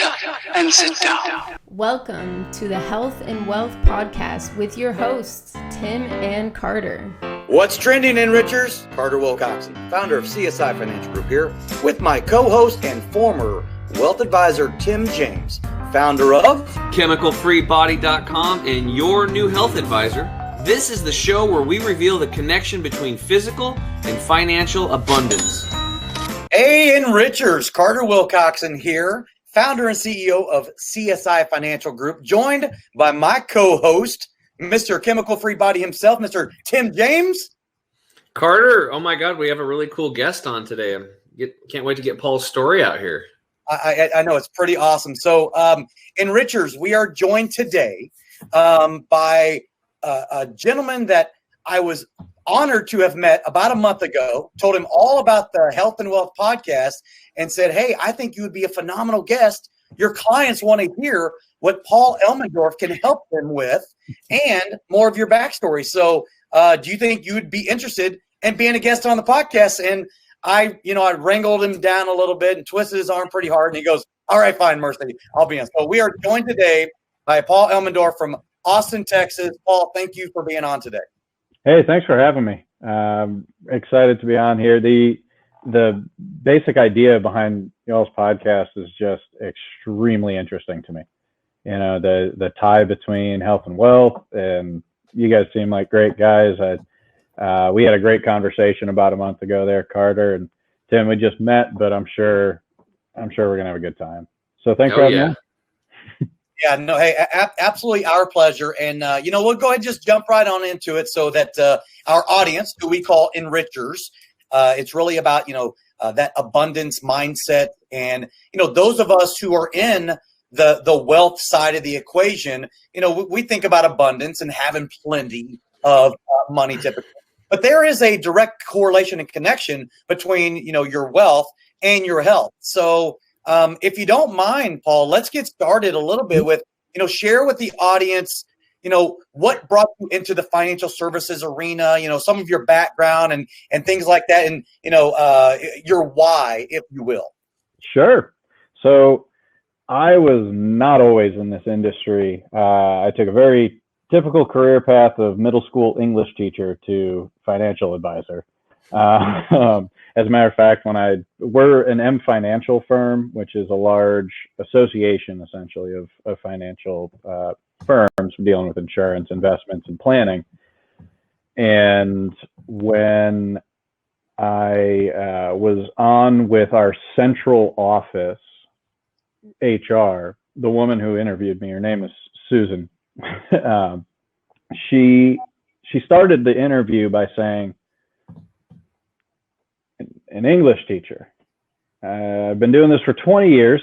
up and sit down. Welcome to the Health and Wealth Podcast with your hosts, Tim and Carter. What's trending, Enrichers? Carter Wilcoxon, founder of CSI Financial Group here, with my co-host and former wealth advisor, Tim James, founder of ChemicalFreeBody.com and your new health advisor. This is the show where we reveal the connection between physical and financial abundance. Hey, Enrichers, Carter Wilcoxon here, founder and CEO of CSI Financial Group, joined by my co-host, Mr. Chemical Free Body himself, Mr. Tim James. Carter, oh my God, we have a really cool guest on today. Can't wait to get Paul's story out here. I know, it's pretty awesome. So, Enrichers, we are joined today by a gentleman that I was honored to have met about a month ago, told him all about the Health and Wealth podcast and said, hey, I think you would be a phenomenal guest. Your clients want to hear what Paul Elmendorf can help them with and more of your backstory. So do you think you would be interested in being a guest on the podcast? And I wrangled him down a little bit and twisted his arm pretty hard. And he goes, all right, fine, Mercy, I'll be on. So we are joined today by Paul Elmendorf from Austin, Texas. Paul, thank you for being on today. Hey, thanks for having me. Excited to be on here. The basic idea behind y'all's podcast is just extremely interesting to me. You know, the tie between health and wealth, and you guys seem like great guys. We had a great conversation about a month ago there, Carter and Tim. We just met, but I'm sure we're gonna have a good time. So thanks for having me. Yeah, no, hey, absolutely our pleasure. And, we'll go ahead and just jump right on into it so that our audience, who we call Enrichers, it's really about, that abundance mindset. And, those of us who are in the wealth side of the equation, we think about abundance and having plenty of money typically. But there is a direct correlation and connection between, your wealth and your health. So, if you don't mind, Paul, let's get started a little bit with, share with the audience, what brought you into the financial services arena, some of your background and things like that. And, your why, if you will. Sure. So I was not always in this industry. I took a very typical career path of middle school English teacher to financial advisor. As a matter of fact, we're an M Financial firm, which is a large association, essentially, of financial firms dealing with insurance, investments, and planning. And when I was on with our central office, HR, the woman who interviewed me, her name is Susan. She started the interview by saying, an English teacher. I've been doing this for 20 years.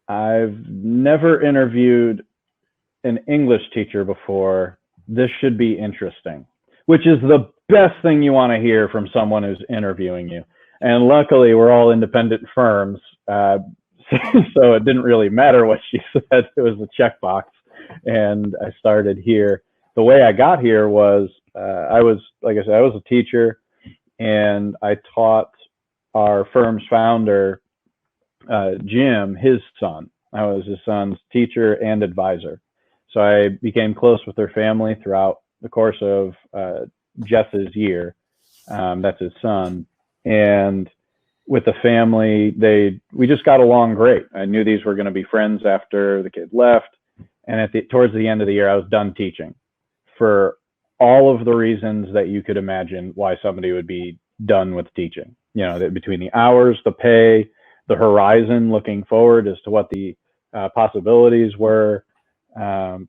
I've never interviewed an English teacher before. This should be interesting, which is the best thing you want to hear from someone who's interviewing you. And luckily, we're all independent firms, so it didn't really matter what she said. It was a checkbox, and I started here. The way I got here was, I was a teacher, and I taught our firm's founder, Jim, his son. I was his son's teacher and advisor. So I became close with their family throughout the course of Jess's year. That's his son. And with the family, we just got along great. I knew these were going to be friends after the kid left. And towards the end of the year, I was done teaching for all of the reasons that you could imagine why somebody would be done with teaching. Between the hours, the pay, the horizon, looking forward as to what the possibilities were. I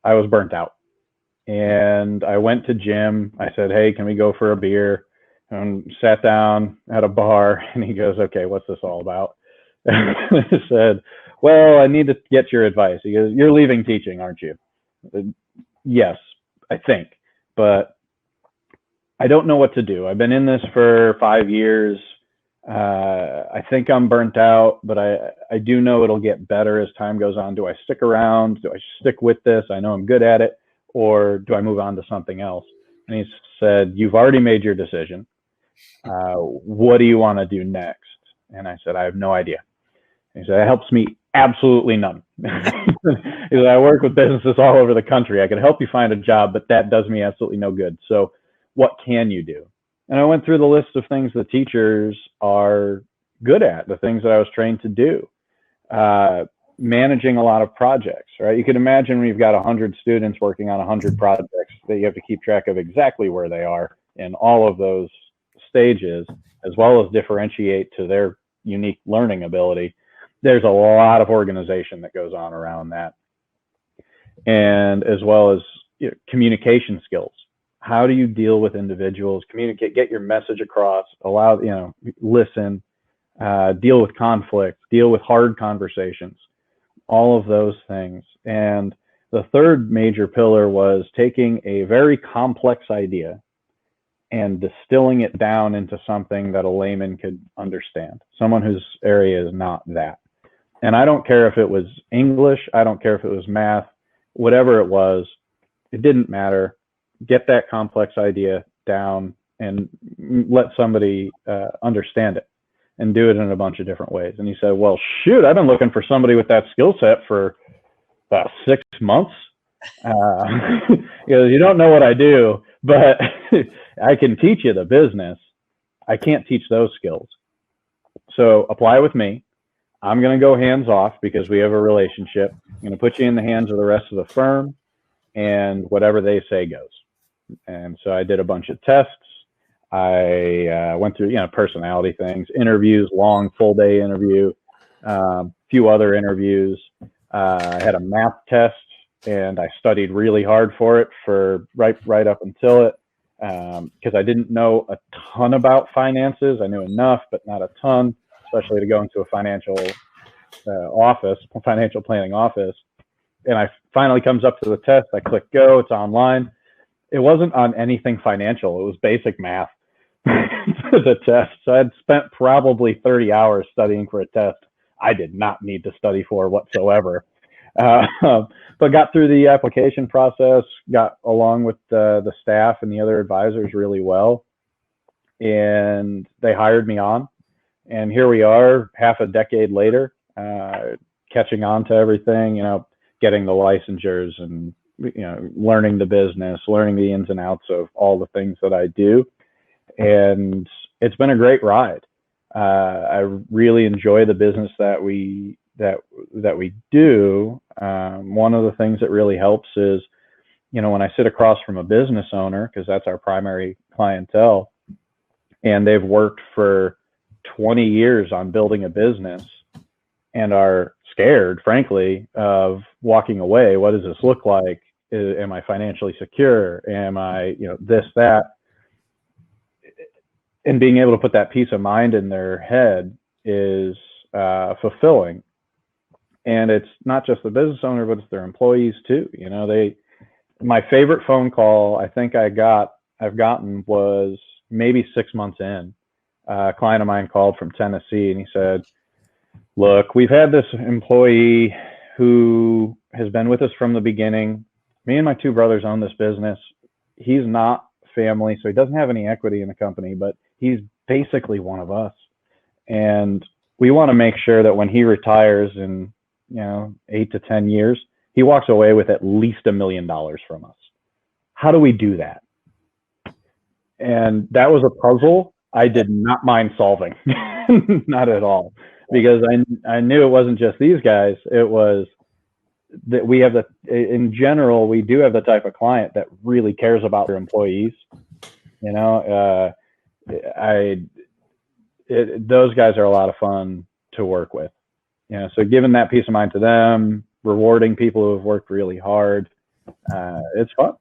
was burnt out. And I went to Jim. I said, hey, can we go for a beer? And sat down at a bar, and he goes, okay, what's this all about? And I said, well, I need to get your advice. He goes, you're leaving teaching, aren't you? I said, yes, I think, but I don't know what to do. I've been in this for 5 years. I think I'm burnt out, but I do know it'll get better as time goes on. Do I stick around? Do I stick with this? I know I'm good at it. Or do I move on to something else? And he said, you've already made your decision. What do you want to do next? And I said, I have no idea. He said, it helps me absolutely none. He said, I work with businesses all over the country. I can help you find a job, but that does me absolutely no good. So what can you do? And I went through the list of things the teachers are good at, the things that I was trained to do. Managing a lot of projects, right? You can imagine when you've got 100 students working on 100 projects that you have to keep track of exactly where they are in all of those stages, as well as differentiate to their unique learning ability. There's a lot of organization that goes on around that. And as well as communication skills. How do you deal with individuals, communicate, get your message across, allow, listen, deal with conflict, deal with hard conversations, all of those things. And the third major pillar was taking a very complex idea and distilling it down into something that a layman could understand, someone whose area is not that. And I don't care if it was English, I don't care if it was math, whatever it was, it didn't matter. Get that complex idea down and let somebody understand it and do it in a bunch of different ways. And he said, well, shoot, I've been looking for somebody with that skill set for about 6 months. You don't know what I do, but I can teach you the business. I can't teach those skills. So apply with me. I'm going to go hands off because we have a relationship. I'm going to put you in the hands of the rest of the firm, and whatever they say goes. And so I did a bunch of tests. I went through, personality things, interviews, long full day interview, few other interviews. I had a math test, and I studied really hard for it for right up until it, because I didn't know a ton about finances. I knew enough, but not a ton, especially to go into a financial planning office. And I finally comes up to the test. I click go. It's online. It wasn't on anything financial. It was basic math. The test. So I'd spent probably 30 hours studying for a test I did not need to study for whatsoever. But got through the application process, got along with the staff and the other advisors really well. And they hired me on. And here we are half a decade later, catching on to everything, getting the licensures and, learning the business, learning the ins and outs of all the things that I do. And it's been a great ride. I really enjoy the business that we do. One of the things that really helps is, when I sit across from a business owner, because that's our primary clientele, and they've worked for 20 years on building a business and are scared, frankly, of walking away. What does this look like? Am I financially secure? Am I, this, that? And being able to put that peace of mind in their head is fulfilling. And it's not just the business owner, but it's their employees too. My favorite phone call I think I've gotten was maybe 6 months in. A client of mine called from Tennessee, and he said, look, we've had this employee who has been with us from the beginning. Me and my two brothers own this business. He's not family, so he doesn't have any equity in the company, but he's basically one of us. And we want to make sure that when he retires in, 8 to 10 years, he walks away with at least $1 million from us. How do we do that? And that was a puzzle I did not mind solving, not at all, because I knew it wasn't just these guys. It was that in general, we do have the type of client that really cares about their employees. Those guys are a lot of fun to work with. So giving that peace of mind to them, rewarding people who have worked really hard, it's fun.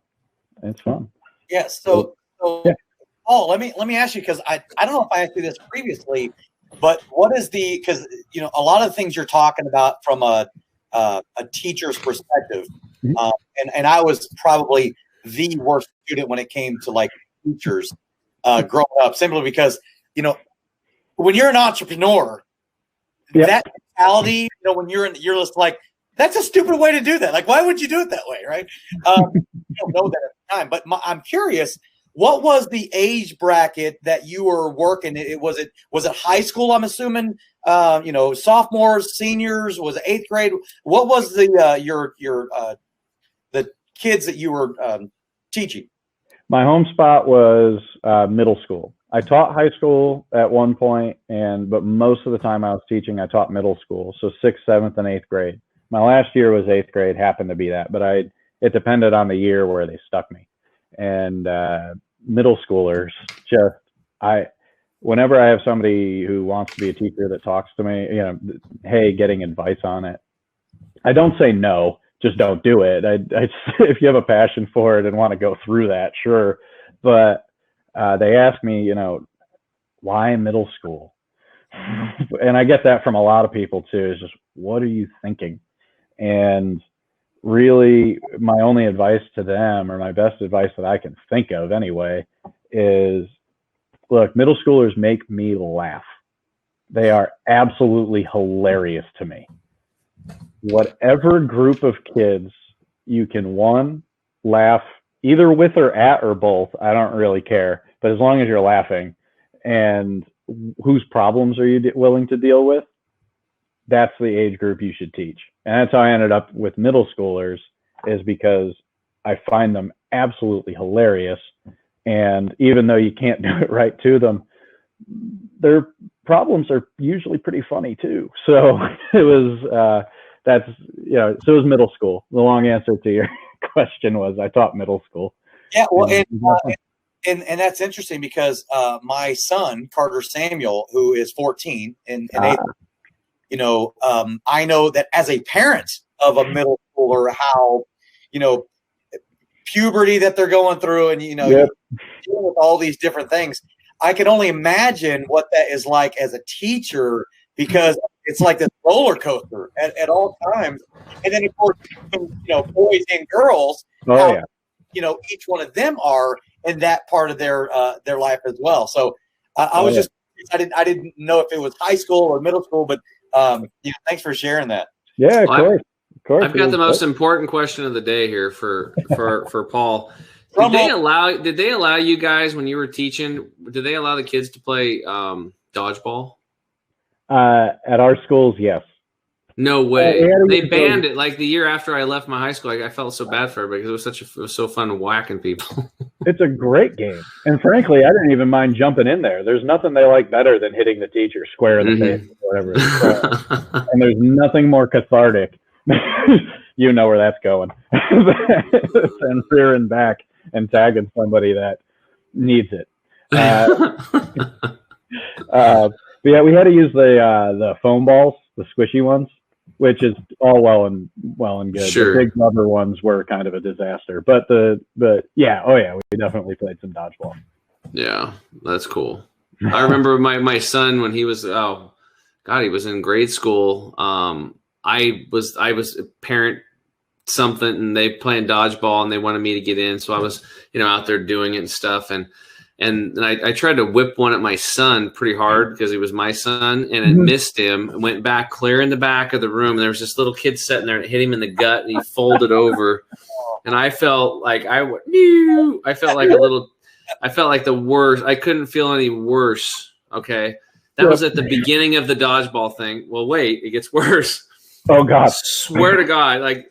It's fun. Yeah. So yeah. Paul, let me ask you, because I don't know if I asked you this previously, but what is because a lot of the things you're talking about from a teacher's perspective, and I was probably the worst student when it came to teachers growing up, simply because when you're an entrepreneur, that mentality, when you're just like, that's a stupid way to do that. Why would you do it that way, right? You don't know that at the time, but I'm curious. what was the age bracket that you were working? Was it high school? I'm assuming, sophomores, seniors. Was it 8th grade? What was the the kids that you were teaching? My home spot was middle school. I taught high school at one point, but most of the time I was teaching, I taught middle school. So 6th, 7th, and 8th grade. My last year was 8th grade, happened to be that, but it depended on the year where they stuck me. And middle schoolers, whenever I have somebody who wants to be a teacher that talks to me, hey, getting advice on it, I don't say no, just don't do it. If you have a passion for it and want to go through that, sure. But they ask me, why middle school? And I get that from a lot of people too. Is just, what are you thinking? And really, my only advice to them, or my best advice that I can think of anyway, is, look, middle schoolers make me laugh. They are absolutely hilarious to me. Whatever group of kids you can, one, laugh either with or at or both, I don't really care. But as long as you're laughing, and whose problems are you willing to deal with, that's the age group you should teach. And that's how I ended up with middle schoolers, is because I find them absolutely hilarious. And even though you can't do it right to them, their problems are usually pretty funny too. So it was, so it was middle school. The long answer to your question was I taught middle school. Yeah. Well, and that's interesting because my son, Carter Samuel, who is 14 and I know that as a parent of a middle schooler, how, puberty that they're going through and, Yep. dealing with all these different things. I can only imagine what that is like as a teacher, because it's like this roller coaster at all times. And then, of course, boys and girls, each one of them are in that part of their life as well. So I didn't know if it was high school or middle school, but thanks for sharing that. Yeah, of course. I've got the most important question of the day here for Paul. Did they allow you guys, when you were teaching, did they allow the kids to play dodgeball? At our schools, yes. No way. They banned it like the year after I left my high school. I felt so bad for everybody because it was so fun whacking people. It's a great game. And frankly, I didn't even mind jumping in there. There's nothing they like better than hitting the teacher square in the face or whatever. And there's nothing more cathartic. You know where that's going. And rearing back and tagging somebody that needs it. But yeah, we had to use the foam balls, the squishy ones, which is all well and good. Sure. The big rubber ones were kind of a disaster. But we definitely played some dodgeball. Yeah, that's cool. I remember my son when he was he was in grade school. I was a parent something, and they playing dodgeball, and they wanted me to get in, so I was out there doing it and stuff, and I tried to whip one at my son pretty hard because he was my son, and it missed him and went back clear in the back of the room, and there was this little kid sitting there, and it hit him in the gut, and he folded over, and I felt like the worst. I couldn't feel any worse. Okay, that was at the beginning of the dodgeball thing. Well, wait, it gets worse. Oh God! Swear to God,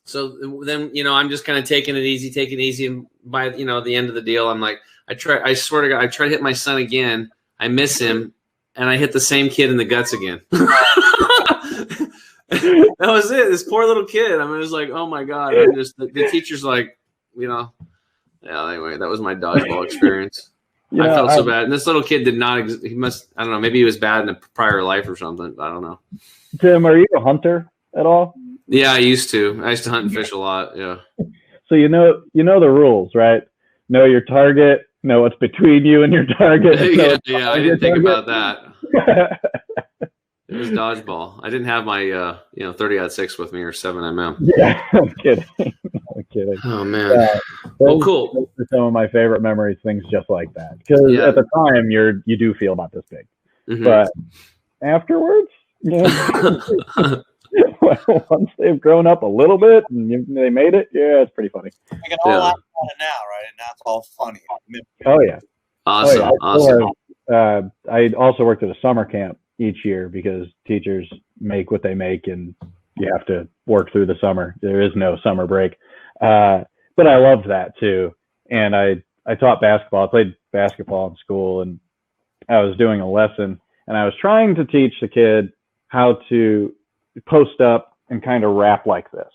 so then I'm just kind of taking it easy, and by the end of the deal, I'm like, I swear to God, I try to hit my son again. I miss him, and I hit the same kid in the guts again. That was it. This poor little kid. I mean, it was like, oh my God. The teacher's like, yeah. Anyway, that was my dodgeball experience. I felt so bad. And this little kid did not. He must. I don't know. Maybe he was bad in a prior life or something. I don't know. Tim, are you a hunter at all? Yeah, I used to hunt and fish a lot. Yeah. So you know the rules, right? Know your target. Know what's between you and your target. Yeah, I didn't think about that. It was dodgeball. I didn't have my 30-06 with me or 7mm. Yeah, I'm kidding. Oh man. Well, cool. Those are some of my favorite memories. Things just like that, because at the time you do feel about this big, but afterwards, Once they've grown up a little bit and they made it, yeah, it's pretty funny. We can all laugh about it now, right? And now it's all funny. Oh yeah. Awesome. Awesome. I also worked at a summer camp each year because teachers make what they make and you have to work through the summer. There is no summer break. But I loved that too. And I taught basketball. I played basketball in school, and I was doing a lesson, and I was trying to teach the kid how to post up and kind of wrap like this.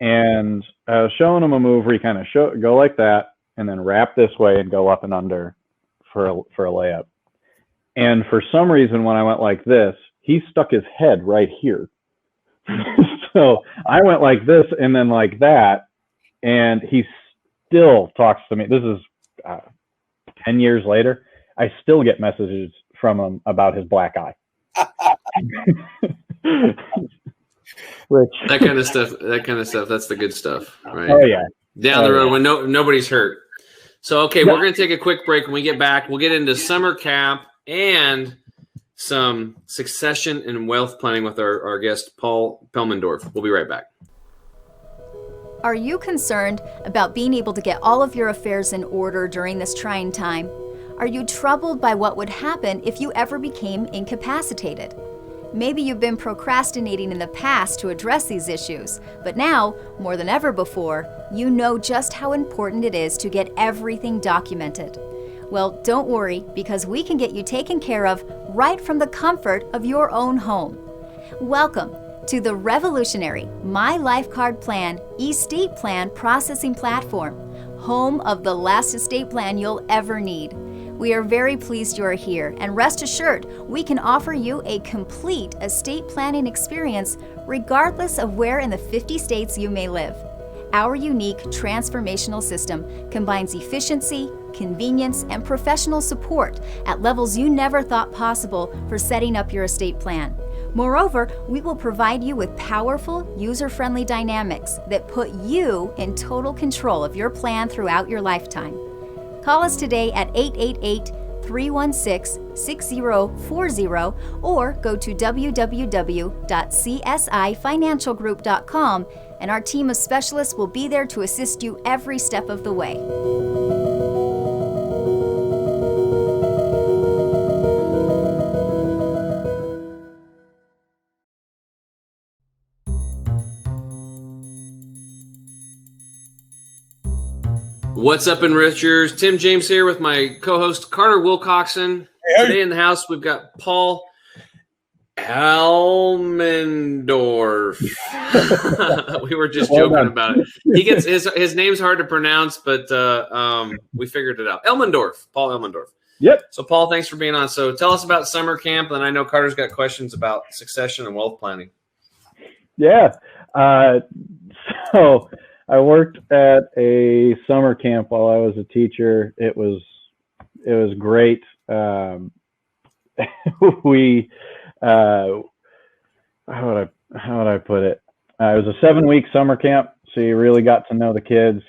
And I was showing him a move where you kind of go like that and then wrap this way and go up and under for a layup. And for some reason, when I went like this, he stuck his head right here. So I went like this and then like that, and he still talks to me. This is 10 years later. I still get messages from him about his black eye. That kind of stuff. That's the good stuff, right? Oh yeah. Down the road when nobody's hurt. So, okay, we're going to take a quick break. When we get back, we'll get into summer camp and some succession and wealth planning with our guest, Paul Elmendorf. We'll be right back. Are you concerned about being able to get all of your affairs in order during this trying time? Are you troubled by what would happen if you ever became incapacitated? Maybe you've been procrastinating in the past to address these issues, but now, more than ever before, you know just how important it is to get everything documented. Well, don't worry, because we can get you taken care of right from the comfort of your own home. Welcome to the revolutionary My Life Card Plan estate plan processing platform, home of the last estate plan you'll ever need. We are very pleased you are here, and rest assured, we can offer you a complete estate planning experience regardless of where in the 50 states you may live. Our unique transformational system combines efficiency, convenience, and professional support at levels you never thought possible for setting up your estate plan. Moreover, we will provide you with powerful, user-friendly dynamics that put you in total control of your plan throughout your lifetime. Call us today at 888-316-6040 or go to www.csifinancialgroup.com, and our team of specialists will be there to assist you every step of the way. What's up, enrichers? Tim James here with my co-host Carter Wilcoxon. Hey. Today in the house, we've got Paul Elmendorf. We were just joking about it. He gets his name's hard to pronounce, but we figured it out. Elmendorf, Paul Elmendorf. Yep. So, Paul, thanks for being on. So, tell us about summer camp, and I know Carter's got questions about succession and wealth planning. Yeah. So I worked at a summer camp while I was a teacher. It was great. We how would I put it? It was a 7-week summer camp, so you really got to know the kids.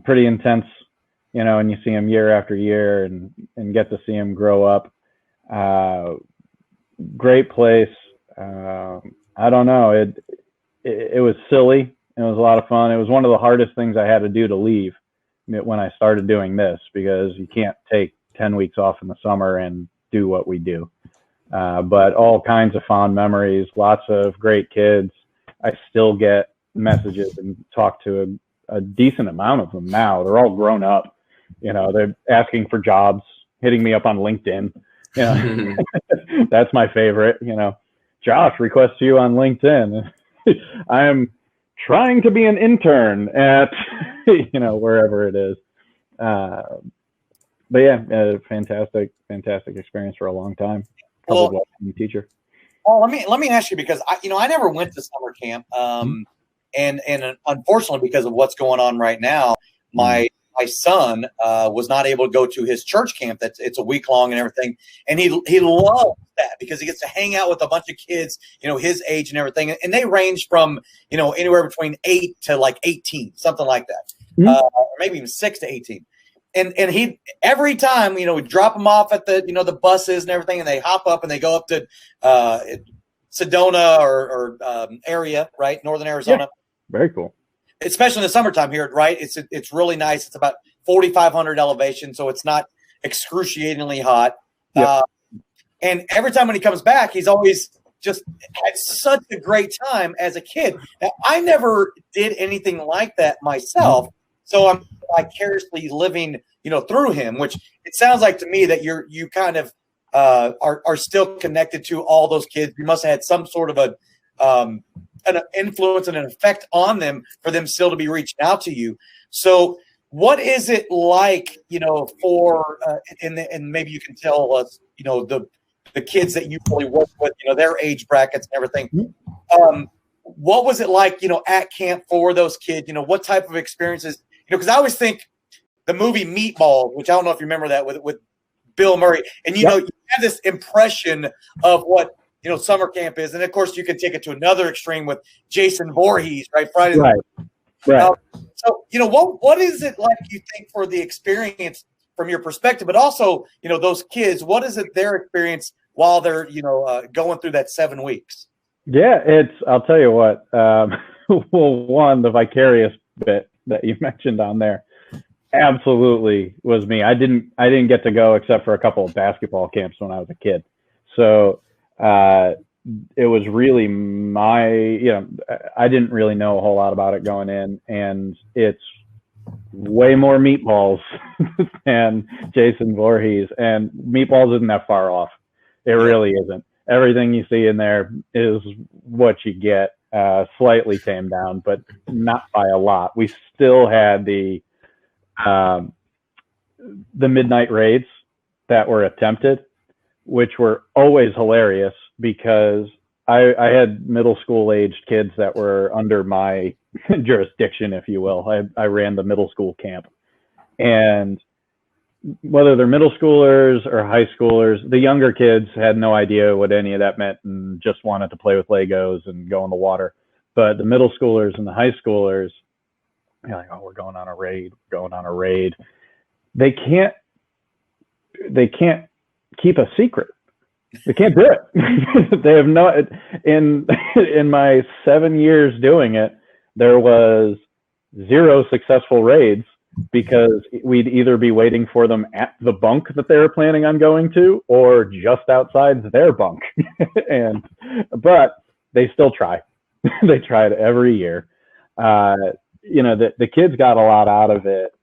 Pretty intense, and you see them year after year and get to see them grow up. Great place. I don't know. It was silly. It was a lot of fun. It was one of the hardest things I had to do to leave when I started doing this, because you can't take 10 weeks off in the summer and do what we do. But all kinds of fond memories, lots of great kids. I still get messages and talk to a decent amount of them now. They're all grown up. They're asking for jobs, hitting me up on LinkedIn. That's my favorite. Josh requests you on LinkedIn. I am trying to be an intern at, wherever it is. But yeah, fantastic experience for a long time. Well, Teacher. Well, let me ask you, because I never went to summer camp, and unfortunately, because of what's going on right now, my son was not able to go to his church camp. It's a week long and everything, and he loves that because he gets to hang out with a bunch of kids, his age and everything, and they range from anywhere between 8 to like 18, something like that, or maybe even 6 to 18. And he, every time, we drop them off at the, the buses and everything, and they hop up and they go up to Sedona or area, right? Northern Arizona. Yeah, very cool. Especially in the summertime here, right? It's really nice. It's about 4,500 elevation, so it's not excruciatingly hot. Yep. And every time when he comes back, he's always just had such a great time as a kid. Now, I never did anything like that myself, so I'm vicariously living, through him. Which it sounds like to me that you kind of are still connected to all those kids. You must have had some sort of an influence and an effect on them for them still to be reaching out to you. So what is it like, for and maybe you can tell us, the kids that you really work with, their age brackets and everything. What was it like, at camp for those kids? What type of experiences? Because I always think the movie Meatballs, which I don't know if you remember that with Bill Murray, and you have this impression of what summer camp is, and of course you can take it to another extreme with Jason Voorhees, right? Friday. Right. So what is it like, you think, for the experience from your perspective, but also those kids? What is it their experience while they're going through that 7 weeks? Yeah, I'll tell you what. Well, one, the vicarious bit that you mentioned on there absolutely was me. I didn't get to go except for a couple of basketball camps when I was a kid. So it was really I didn't really know a whole lot about it going in, and it's way more Meatballs than Jason Voorhees, and Meatballs isn't that far off. It really isn't. Everything you see in there is what you get, slightly tamed down, but not by a lot. We still had the midnight raids that were attempted, which were always hilarious because I had middle school aged kids that were under my jurisdiction, if you will. I ran the middle school camp, and whether they're middle schoolers or high schoolers, the younger kids had no idea what any of that meant and just wanted to play with Legos and go in the water. But the middle schoolers and the high schoolers, they're like, oh, we're going on a raid. They can't keep a secret. They can't do it. They have no, in my 7 years doing it, there was 0 successful raids because we'd either be waiting for them at the bunk that they were planning on going to or just outside their bunk. But they still try. They tried every year. The kids got a lot out of it.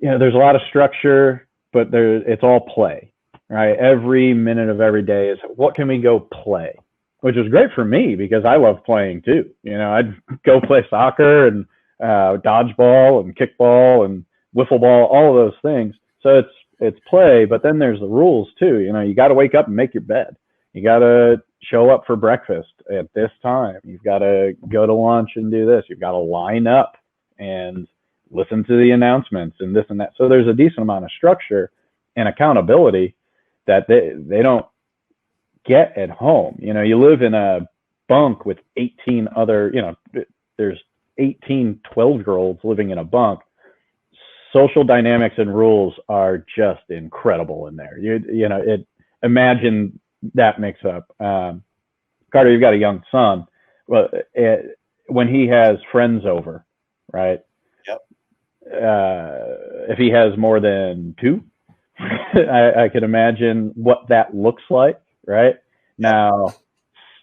There's a lot of structure, but it's all play, right? Every minute of every day is what can we go play, which is great for me because I love playing too. I'd go play soccer and dodgeball and kickball and wiffle ball, all of those things. So it's play, but then there's the rules too. You got to wake up and make your bed. You got to show up for breakfast at this time. You've got to go to lunch and do this. You've got to line up and listen to the announcements and this and that. So there's a decent amount of structure and accountability that they don't get at home. You live in a bunk with 18 other, there's 18 12-year-olds living in a bunk. Social dynamics and rules are just incredible in there. Imagine that mix up. Carter, you've got a young son. Well, when he has friends over, right? Yep. If he has more than 2, I could imagine what that looks like, right? Now,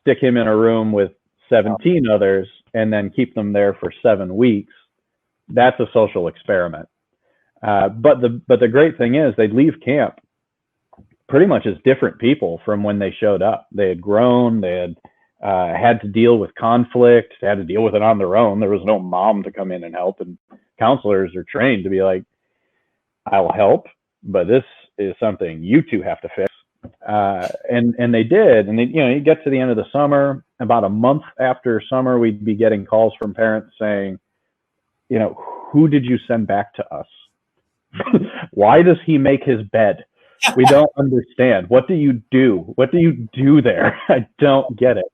stick him in a room with 17 others and then keep them there for 7 weeks. That's a social experiment. But the great thing is they'd leave camp pretty much as different people from when they showed up. They had grown. They had to deal with conflict. They had to deal with it on their own. There was no mom to come in and help. And counselors are trained to be like, I'll help, but this is something you two have to fix. And they did. And you get to the end of the summer, about a month after summer, we'd be getting calls from parents saying, who did you send back to us? Why does he make his bed? We don't understand. What do you do? What do you do there? I don't get it.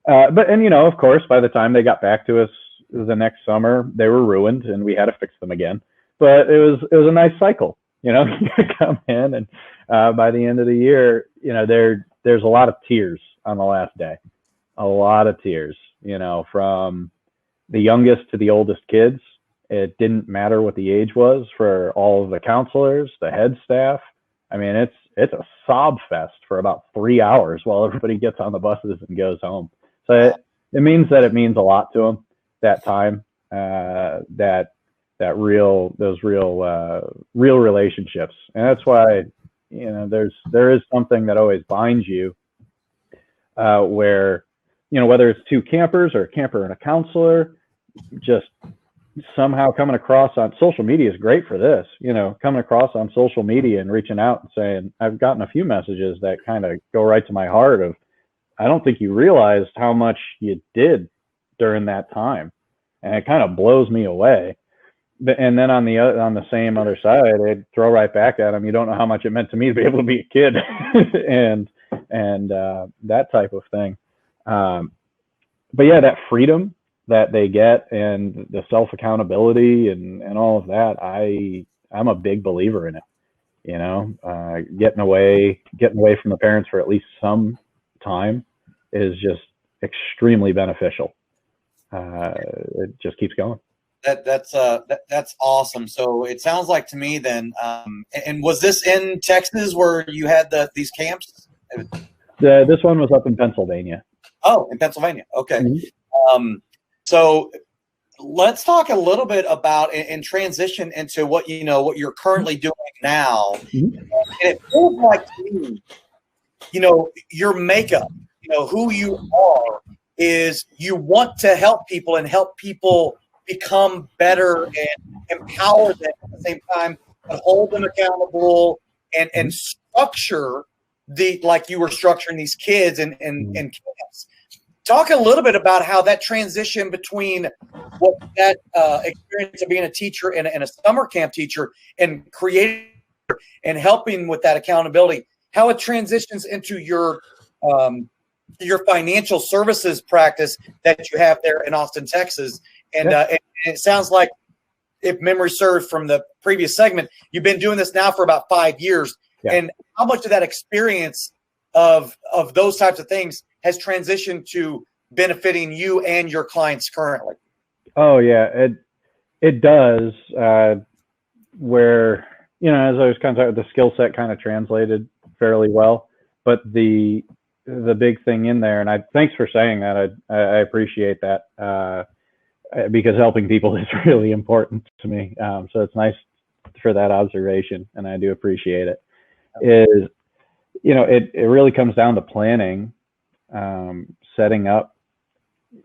Of course, by the time they got back to us the next summer, they were ruined and we had to fix them again. But it was a nice cycle. You come in and by the end of the year, there's a lot of tears on the last day, a lot of tears, from the youngest to the oldest kids. It didn't matter what the age was for all of the counselors, the head staff. I mean, it's a sob fest for about 3 hours while everybody gets on the buses and goes home. So it means it means a lot to them, that time, those real relationships. And that's why, there is something that always binds you, where, whether it's two campers or a camper and a counselor, just somehow coming across on social media is great for this, coming across on social media and reaching out and saying, I've gotten a few messages that kind of go right to my heart of, I don't think you realized how much you did during that time. And it kind of blows me away. And then on the same other side, they'd throw right back at them, you don't know how much it meant to me to be able to be a kid and that type of thing. But yeah, that freedom that they get and the self-accountability and all of that, I'm a big believer in it. Getting away from the parents for at least some time is just extremely beneficial. It just keeps going. That's awesome. So it sounds like to me then, and was this in Texas where you had these camps? This one was up in Pennsylvania. Oh, in Pennsylvania. Okay. Mm-hmm. So let's talk a little bit about and transition into what you're currently doing now. Mm-hmm. And it feels like to me, your makeup, who you are is you want to help people and help people become better and empower them at the same time, but hold them accountable and structure like you were structuring these kids and camps. Talk a little bit about how that transition between what that experience of being a teacher and a summer camp teacher and creating and helping with that accountability, how it transitions into your financial services practice that you have there in Austin, Texas. And it sounds like, if memory serves from the previous segment, you've been doing this now for about 5 years. Yeah. And how much of that experience of those types of things has transitioned to benefiting you and your clients currently? Oh yeah, it does. Where, as I was kind of, the skill set kind of translated fairly well, but the big thing in there, and thanks for saying that. I appreciate that, because helping people is really important to me. So it's nice for that observation, and I do appreciate it. Is, it really comes down to planning, setting up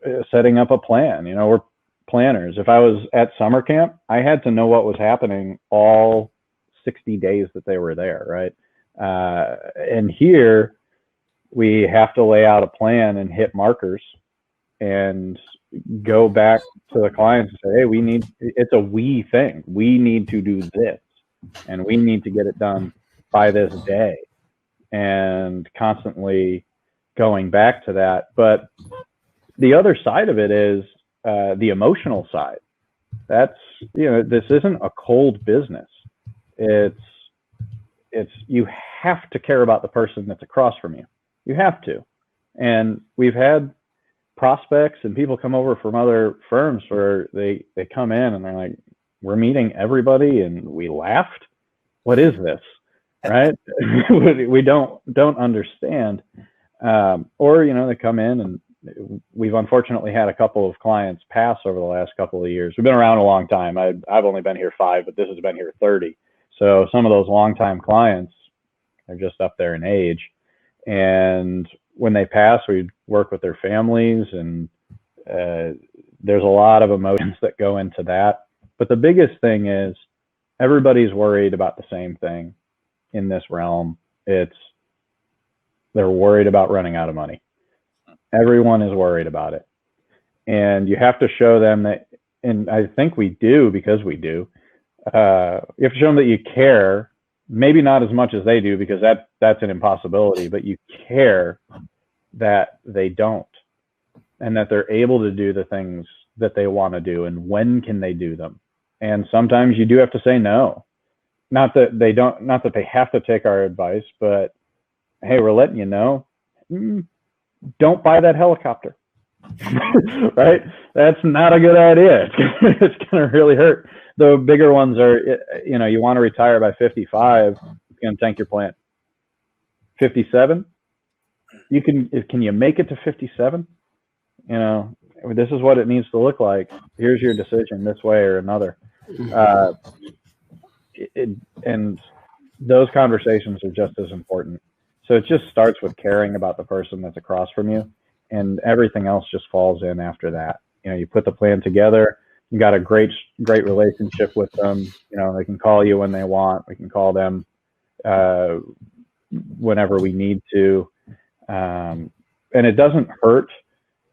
a plan. We're planners. If I was at summer camp, I had to know what was happening all 60 days that they were there, right? And here we have to lay out a plan and hit markers and go back to the clients and say, hey, it's a we thing. We need to do this, and we need to get it done by this day, and constantly going back to that. But the other side of it is the emotional side. That's, this isn't a cold business. It's you have to care about the person that's across from you. You have to. And we've had prospects and people come over from other firms where they come in and they're like, we're meeting everybody and we laughed. What is this? Right? We don't understand. Or, they come in, and we've unfortunately had a couple of clients pass over the last couple of years. We've been around a long time. I've only been here 5, but this has been here 30. So some of those longtime clients are just up there in age. And when they pass, we work with their families, and there's a lot of emotions that go into that. But the biggest thing is everybody's worried about the same thing in this realm. They're worried about running out of money. Everyone is worried about it. And you have to show them that, and I think we do, because we do, you have to show them that you care, maybe not as much as they do, because that's an impossibility, but you care that they don't, and that they're able to do the things that they want to do, and when can they do them. And sometimes you do have to say no. Not that they have to take our advice, but hey, we're letting you know don't buy that helicopter. Right? That's not a good idea. It's going to really hurt. The bigger ones are, you want to retire by 55, it's going to tank your plan. 57, can you make it to 57? This is what it needs to look like. Here's your decision, this way or another. And those conversations are just as important. So it just starts with caring about the person that's across from you, and everything else just falls in after that. You put the plan together. You got a great relationship with them. They can call you when they want. We can call them whenever we need to. And it doesn't hurt.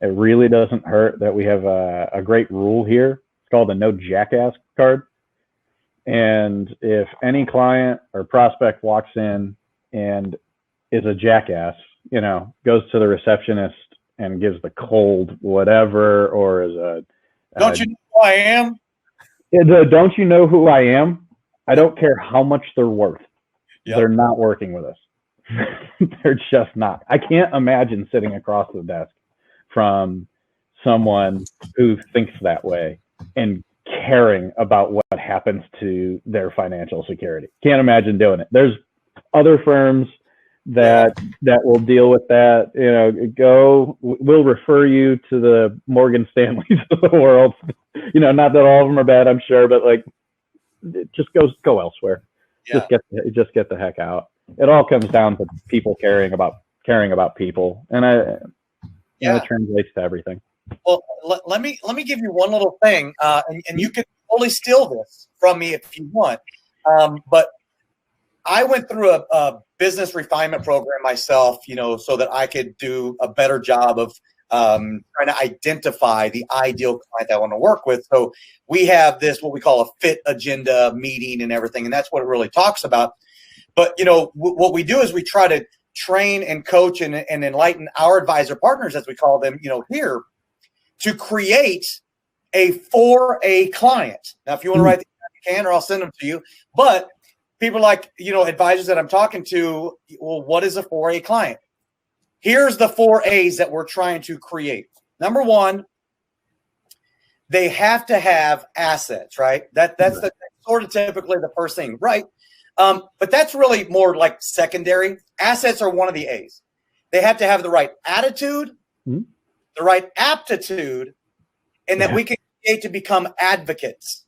It really doesn't hurt that we have a great rule here. It's called the no jackass card. And if any client or prospect walks in and is a jackass, goes to the receptionist and gives the cold whatever, or is don't you know who I am? Don't you know who I am? I don't care how much they're worth. Yep. They're not working with us. They're just not. I can't imagine sitting across the desk from someone who thinks that way and caring about what happens to their financial security. Can't imagine doing it. There's other firms that will deal with that. We'll refer you to the Morgan Stanleys of the world. Not that all of them are bad, I'm sure, but just go elsewhere. Yeah. Just get the heck out. It all comes down to people caring about people, and it translates to everything. Well, let me give you one little thing, and you can totally steal this from me if you want. But I went through a business refinement program myself, so that I could do a better job of trying to identify the ideal client I want to work with. So we have this, what we call a fit agenda meeting and everything, and that's what it really talks about. But, what we do is we try to train and coach and enlighten our advisor partners, as we call them, here, to create a 4A client. Now, if you want to write these down, you can, or I'll send them to you. But people like, advisors that I'm talking to, well, what is a 4A client? Here's the 4As that we're trying to create. Number one, they have to have assets, right? That's the sort of typically the first thing, right? But that's really more like secondary. Assets are one of the A's. They have to have the right attitude, the right aptitude, and that we can create to become advocates.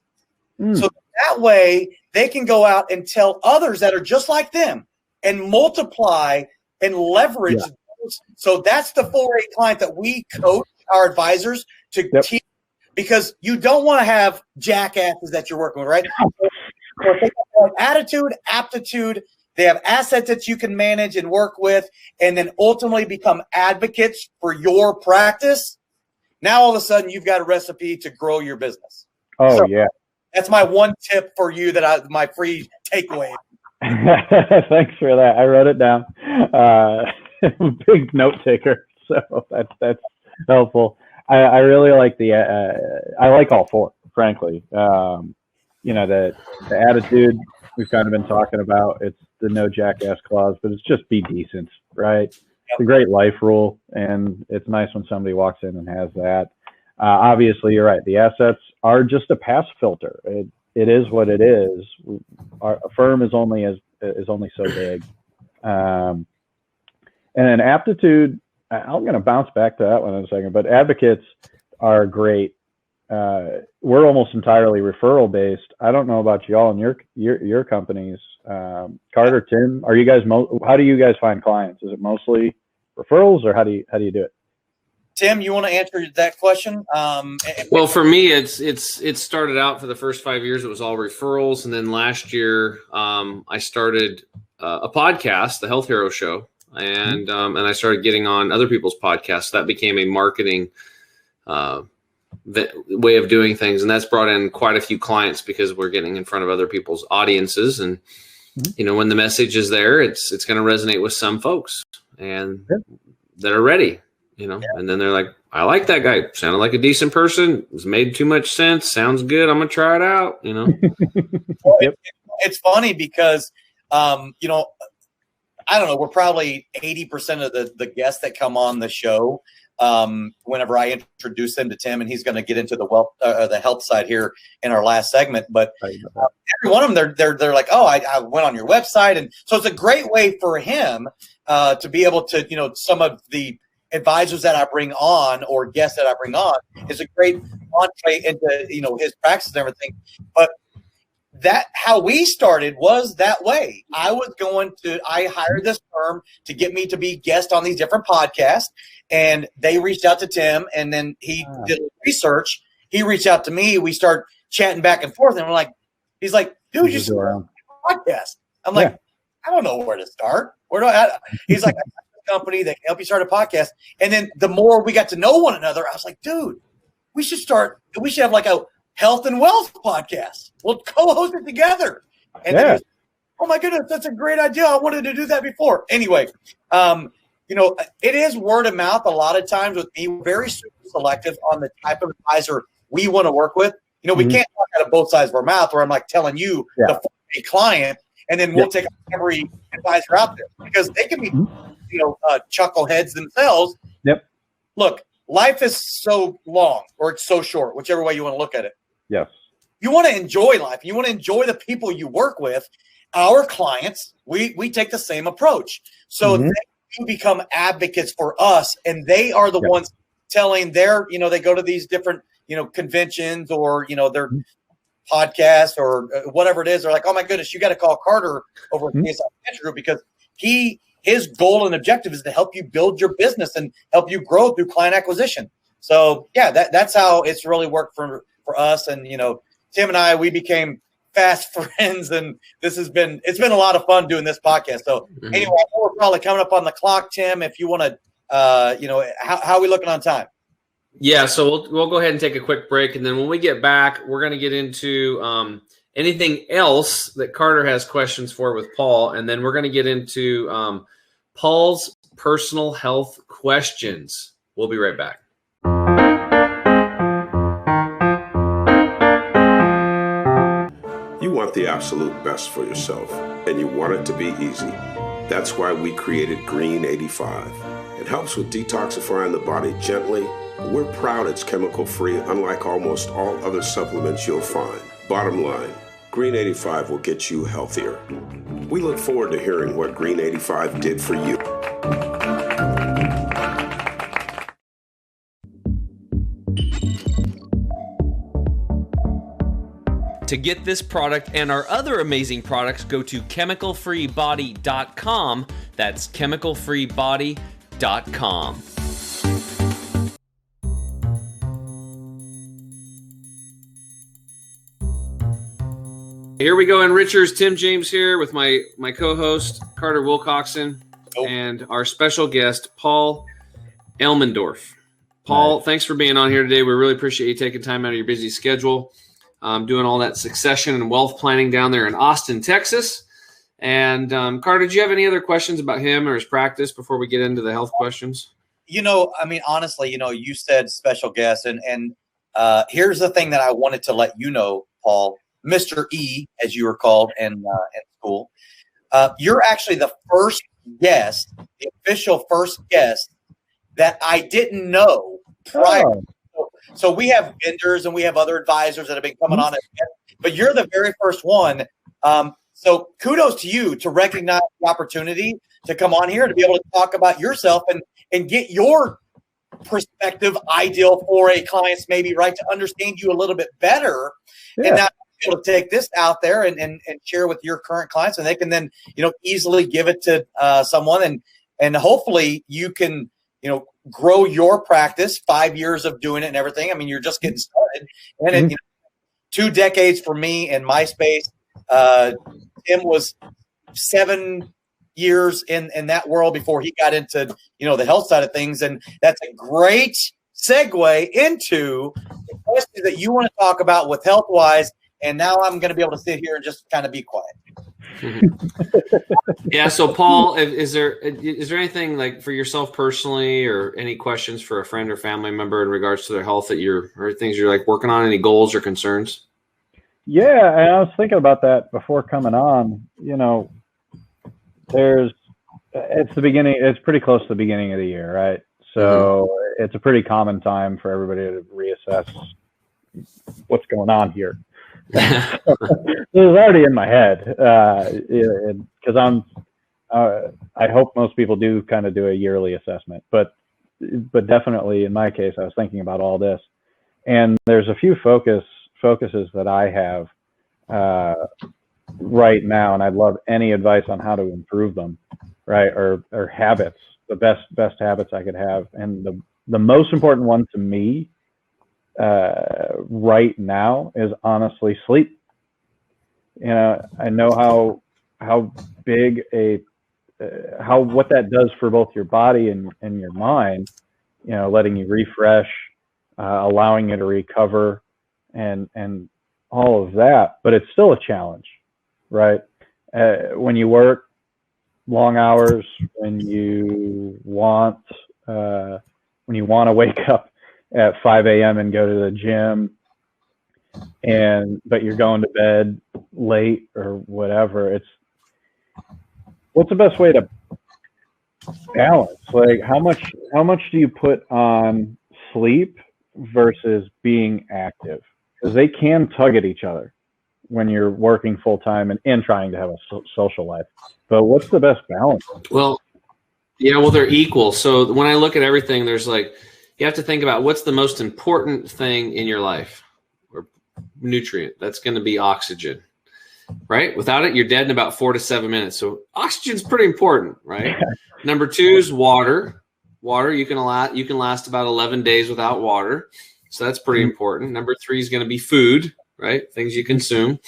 So that way they can go out and tell others that are just like them and multiply and leverage those. So that's the 4A client that we coach our advisors to teach, because you don't want to have jackasses that you're working with, right? So if they have attitude, aptitude, they have assets that you can manage and work with, and then ultimately become advocates for your practice. Now, all of a sudden, you've got a recipe to grow your business. Oh, yeah. That's my one tip for you, my free takeaway. Thanks for that. I wrote it down. Big note taker. So that's helpful. I really like I like all four, frankly. The attitude we've kind of been talking about. It's the no jackass clause, but it's just be decent, right? It's a great life rule, and it's nice when somebody walks in and has that. Obviously, you're right. The assets are just a pass filter. It is what it is. A firm is only so big. And then aptitude, I'm going to bounce back to that one in a second, but advocates are great. We're almost entirely referral based. I don't know about y'all and your companies. Carter, Tim, are you guys how do you guys find clients? Is it mostly referrals, or how do you do it? Tim, you want to answer that question? Well, for me, it started out for the first 5 years. It was all referrals. And then last year, I started a podcast, the Health Hero Show. And I started getting on other people's podcasts. That became a marketing way of doing things. And that's brought in quite a few clients because we're getting in front of other people's audiences. And, when the message is there, it's going to resonate with some folks and that are ready. And then they're like, I like that guy. Sounded like a decent person. It's made too much sense. Sounds good. I'm going to try it out, It's funny because, I don't know, we're probably 80% of the guests that come on the show. Whenever I introduce them to Tim, and he's going to get into the health side here in our last segment, but every one of them, they're like, oh, I went on your website. And so it's a great way for him to be able to, some of the advisors that I bring on or guests that I bring on is a great entree into, his practice and everything. But that how we started was that way. I hired this firm to get me to be guest on these different podcasts, and they reached out to Tim, and then he did research. He reached out to me. We start chatting back and forth, and he's like, dude, you should start a podcast. I'm like, I don't know where to start. He's like, I got a company that can help you start a podcast. And then the more we got to know one another, I was like, dude, we should have like a health and wealth podcast. We'll co-host it together. And then oh my goodness, that's a great idea. I wanted to do that before. Anyway, it is word of mouth a lot of times with me. We're very super selective on the type of advisor we want to work with. We can't talk out of both sides of our mouth where I'm like telling you the client, and then we'll take every advisor out there because they can be, chuckleheads themselves. Yep. Look, life is so long or it's so short, whichever way you want to look at it. Yes. You want to enjoy life. You want to enjoy the people you work with. Our clients, we take the same approach. So they become advocates for us, and they are the ones telling their, they go to these different, conventions or, their podcasts or whatever it is. They're like, oh my goodness, you got to call Carter over at KSI Financial Group because his goal and objective is to help you build your business and help you grow through client acquisition. So that's how it's really worked for us. And, Tim and I, we became fast friends, and it's been a lot of fun doing this podcast. So anyway, I know we're probably coming up on the clock, Tim, if you want to, how are we looking on time? Yeah. So we'll go ahead and take a quick break. And then when we get back, we're going to get into anything else that Carter has questions for with Paul. And then we're going to get into Paul's personal health questions. We'll be right back. You want the absolute best for yourself, and you want it to be easy. That's why we created Green 85. It helps with detoxifying the body gently. We're proud it's chemical-free, unlike almost all other supplements you'll find. Bottom line, Green 85 will get you healthier. We look forward to hearing what Green 85 did for you. To get this product and our other amazing products, go to chemicalfreebody.com. That's chemicalfreebody.com. Here we go, Enrichers. Tim James here with my co-host, Carter Wilcoxon, and our special guest, Paul Elmendorf. Paul, thanks for being on here today. We really appreciate you taking time out of your busy schedule. Doing all that succession and wealth planning down there in Austin, Texas. And Carter, did you have any other questions about him or his practice before we get into the health questions? Honestly, you said special guest, and here's the thing that I wanted to let you know, Paul, Mr. E, as you were called in school. You're actually the first guest, the official first guest that I didn't know prior. Oh. So we have vendors and we have other advisors that have been coming on, but you're the very first one. So kudos to you to recognize the opportunity to come on here to be able to talk about yourself and get your perspective ideal for a client's maybe right to understand you a little bit better and not be able to take this out there and share with your current clients, and they can then, easily give it to someone and hopefully you can, grow your practice, 5 years of doing it and everything. I mean, you're just getting started. And 2 decades for me in my space. Tim was 7 years in that world before he got into, the health side of things. And that's a great segue into the questions that you want to talk about with health-wise. And now I'm going to be able to sit here and just kind of be quiet. Yeah. So Paul, is there anything like for yourself personally, or any questions for a friend or family member in regards to their health or things you're like working on, any goals or concerns? Yeah. And I was thinking about that before coming on, there's the beginning. It's pretty close to the beginning of the year, right? So it's a pretty common time for everybody to reassess what's going on here. So it was already in my head because I hope most people do kind of do a yearly assessment, but definitely in my case, I was thinking about all this, and there's a few focuses that I have right now, and I'd love any advice on how to improve them, right? Or habits, the best habits I could have, and the most important one to me right now is honestly sleep. You know, I know how big what that does for both your body and your mind, you know, letting you refresh, allowing you to recover and all of that, but it's still a challenge, right? When you work long hours, when you want to wake up at 5 a.m. and go to the gym, but you're going to bed late or whatever, what's the best way to balance? Like how much do you put on sleep versus being active? Because they can tug at each other when you're working full time and trying to have a social life. But what's the best balance? Well, they're equal. So when I look at everything, there's you have to think about what's the most important thing in your life, or nutrient. That's going to be oxygen, right? Without it, you're dead in about 4 to 7 minutes. So oxygen's pretty important, right? Number 2 is water. Water, you can last about 11 days without water. So that's pretty important. Number 3 is going to be food, right? Things you consume.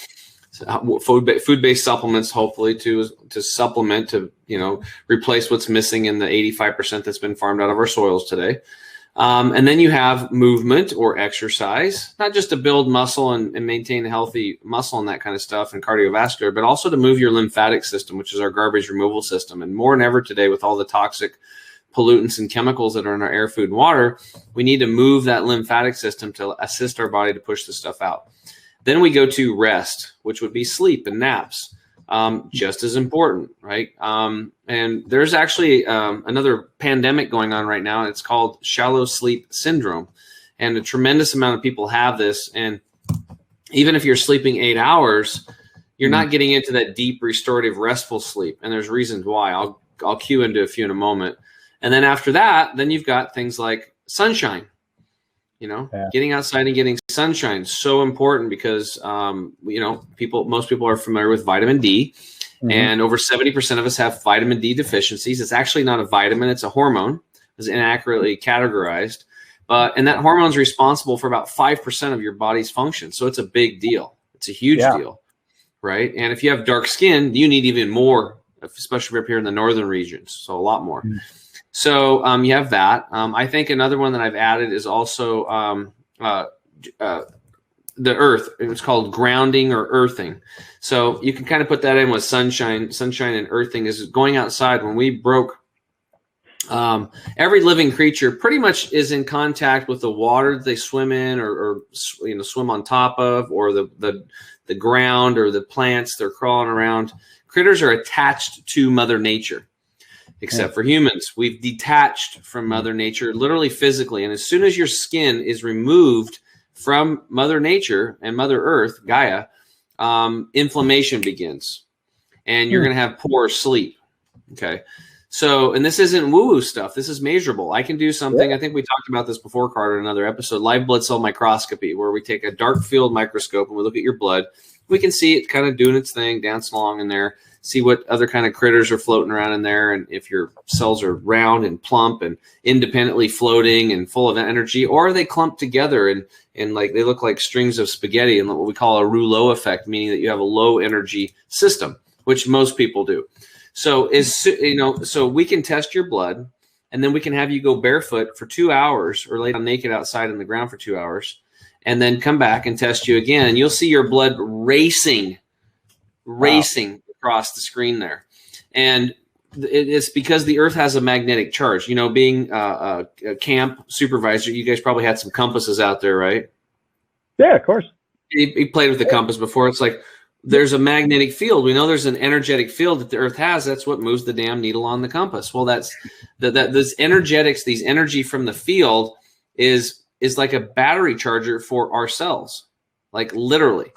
So food-based supplements, hopefully to supplement, to replace what's missing in the 85% that's been farmed out of our soils today. And then you have movement or exercise, not just to build muscle and maintain a healthy muscle and that kind of stuff and cardiovascular, but also to move your lymphatic system, which is our garbage removal system. And more than ever today, with all the toxic pollutants and chemicals that are in our air, food, and water, we need to move that lymphatic system to assist our body to push the stuff out. Then we go to rest, which would be sleep and naps, just as important, right? And there's actually another pandemic going on right now, and it's called shallow sleep syndrome. And a tremendous amount of people have this. And even if you're sleeping 8 hours, you're not getting into that deep, restorative, restful sleep. And there's reasons why. I'll cue into a few in a moment. And then after that, then you've got things like sunshine. Getting outside and getting sunshine is so important because, most people are familiar with vitamin D, and over 70% of us have vitamin D deficiencies. It's actually not a vitamin, it's a hormone. It's inaccurately categorized, and that hormone is responsible for about 5% of your body's function. So it's a big deal. It's a huge deal, right? And if you have dark skin, you need even more, especially up here in the northern regions. So a lot more. So you have that. I think another one that I've added is also the earth. It's called grounding or earthing. So you can kind of put that in with sunshine. Sunshine and earthing is going outside. When we broke, every living creature pretty much is in contact with the water that they swim in or swim on top of, or the ground or the plants they're crawling around. Critters are attached to Mother Nature. Except for humans, we've detached from Mother Nature, literally physically. And as soon as your skin is removed from Mother Nature and Mother Earth, Gaia, inflammation begins, and you're going to have poor sleep. Okay. So, and this isn't woo-woo stuff. This is measurable. I can do something. I think we talked about this before, Carter, in another episode, live blood cell microscopy, where we take a dark field microscope and we look at your blood. We can see it kind of doing its thing, dancing along in there. See what other kind of critters are floating around in there, and if your cells are round and plump and independently floating and full of energy, or are they clumped together and like they look like strings of spaghetti, and what we call a rouleau effect, meaning that you have a low energy system, which most people do. So so we can test your blood, and then we can have you go barefoot for 2 hours or lay down naked outside on the ground for 2 hours, and then come back and test you again. And you'll see your blood racing across the screen there. And it's because the earth has a magnetic charge. Being a camp supervisor, you guys probably had some compasses out there, right? Yeah, of course. He played with the compass before. It's like, there's a magnetic field. We know there's an energetic field that the Earth has. That's what moves the damn needle on the compass. Well, that's this energetics, these energy from the field is like a battery charger for our cells, like literally.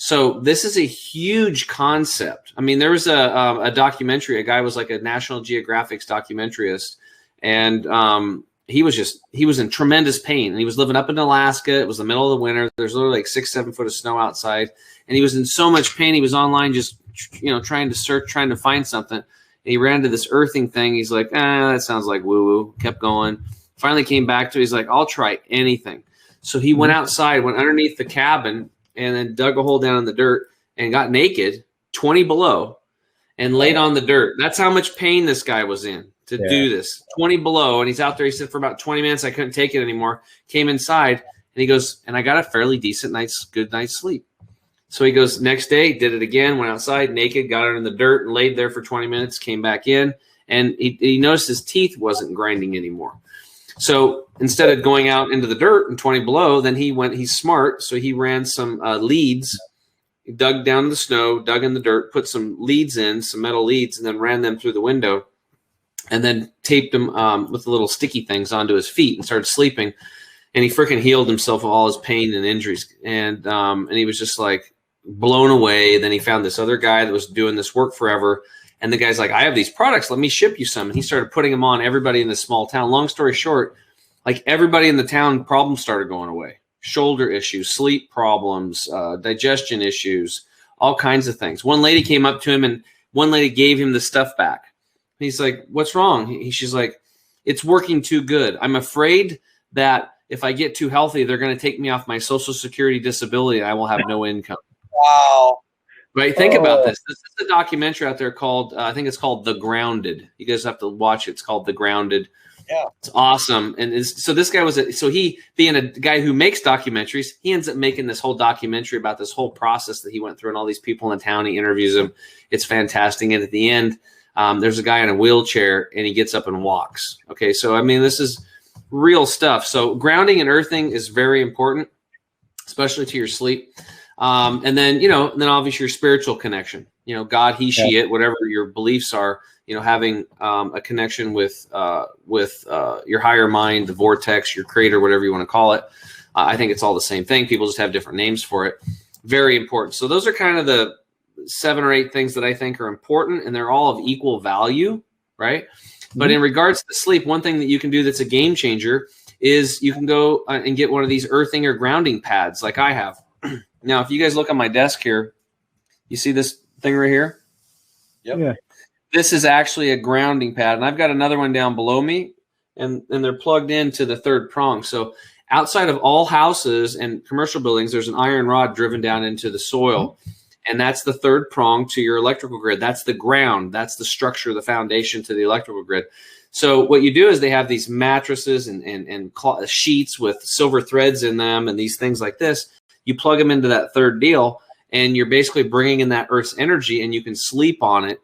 So this is a huge concept. I mean, there was a documentary. A guy was like a National Geographic's documentarist, and he was in tremendous pain. And he was living up in Alaska. It was the middle of the winter. There's literally like 6-7 foot of snow outside, and he was in so much pain. He was online just trying to find something. And he ran to this earthing thing. He's like, that sounds like woo woo. Kept going. Finally came back to it. He's like, I'll try anything. So he went outside, went underneath the cabin, and then dug a hole down in the dirt and got naked, 20 below, and laid on the dirt. That's how much pain this guy was in to do this, 20 below. And he's out there. He said for about 20 minutes, I couldn't take it anymore. Came inside, and he goes, and I got a fairly decent good night's sleep. So he goes, next day, did it again, went outside naked, got under the dirt, and laid there for 20 minutes, came back in, and he noticed his teeth wasn't grinding anymore. So instead of going out into the dirt and 20 below, then he's smart. So he ran some leads, dug down in the snow, dug in the dirt, put some leads in, some metal leads, and then ran them through the window, and then taped them with the little sticky things onto his feet and started sleeping. And he freaking healed himself of all his pain and injuries. And he was just like blown away. Then he found this other guy that was doing this work forever. And the guy's like, I have these products. Let me ship you some. And he started putting them on everybody in this small town. Long story short, like everybody in the town, problems started going away. Shoulder issues, sleep problems, digestion issues, all kinds of things. One lady came up to him, and one lady gave him the stuff back. And he's like, what's wrong? She's like, it's working too good. I'm afraid that if I get too healthy, they're going to take me off my Social Security disability, and I will have no income. Wow. Right. Think about this. This is a documentary out there called, I think it's called The Grounded. You guys have to watch it. It's called The Grounded. Yeah. It's awesome. And so this guy he being a guy who makes documentaries, he ends up making this whole documentary about this whole process that he went through and all these people in town. He interviews them. It's fantastic. And at the end, there's a guy in a wheelchair, and he gets up and walks. Okay. So, I mean, this is real stuff. So grounding and earthing is very important, especially to your sleep. And then, then obviously your spiritual connection, God, he, she, it, whatever your beliefs are, having a connection with your higher mind, the vortex, your creator, whatever you want to call it. I think it's all the same thing. People just have different names for it. Very important. So those are kind of the 7 or 8 things that I think are important, and they're all of equal value, right? Mm-hmm. But in regards to sleep, one thing that you can do that's a game changer is you can go and get one of these earthing or grounding pads like I have. Now, if you guys look on my desk here, you see this thing right here? Yep. Yeah. This is actually a grounding pad, and I've got another one down below me, and they're plugged into the third prong. So outside of all houses and commercial buildings, there's an iron rod driven down into the soil, and that's the third prong to your electrical grid. That's the ground. That's the structure, the foundation to the electrical grid. So what you do is they have these mattresses and sheets with silver threads in them and these things like this. You plug them into that third deal, and you're basically bringing in that Earth's energy, and you can sleep on it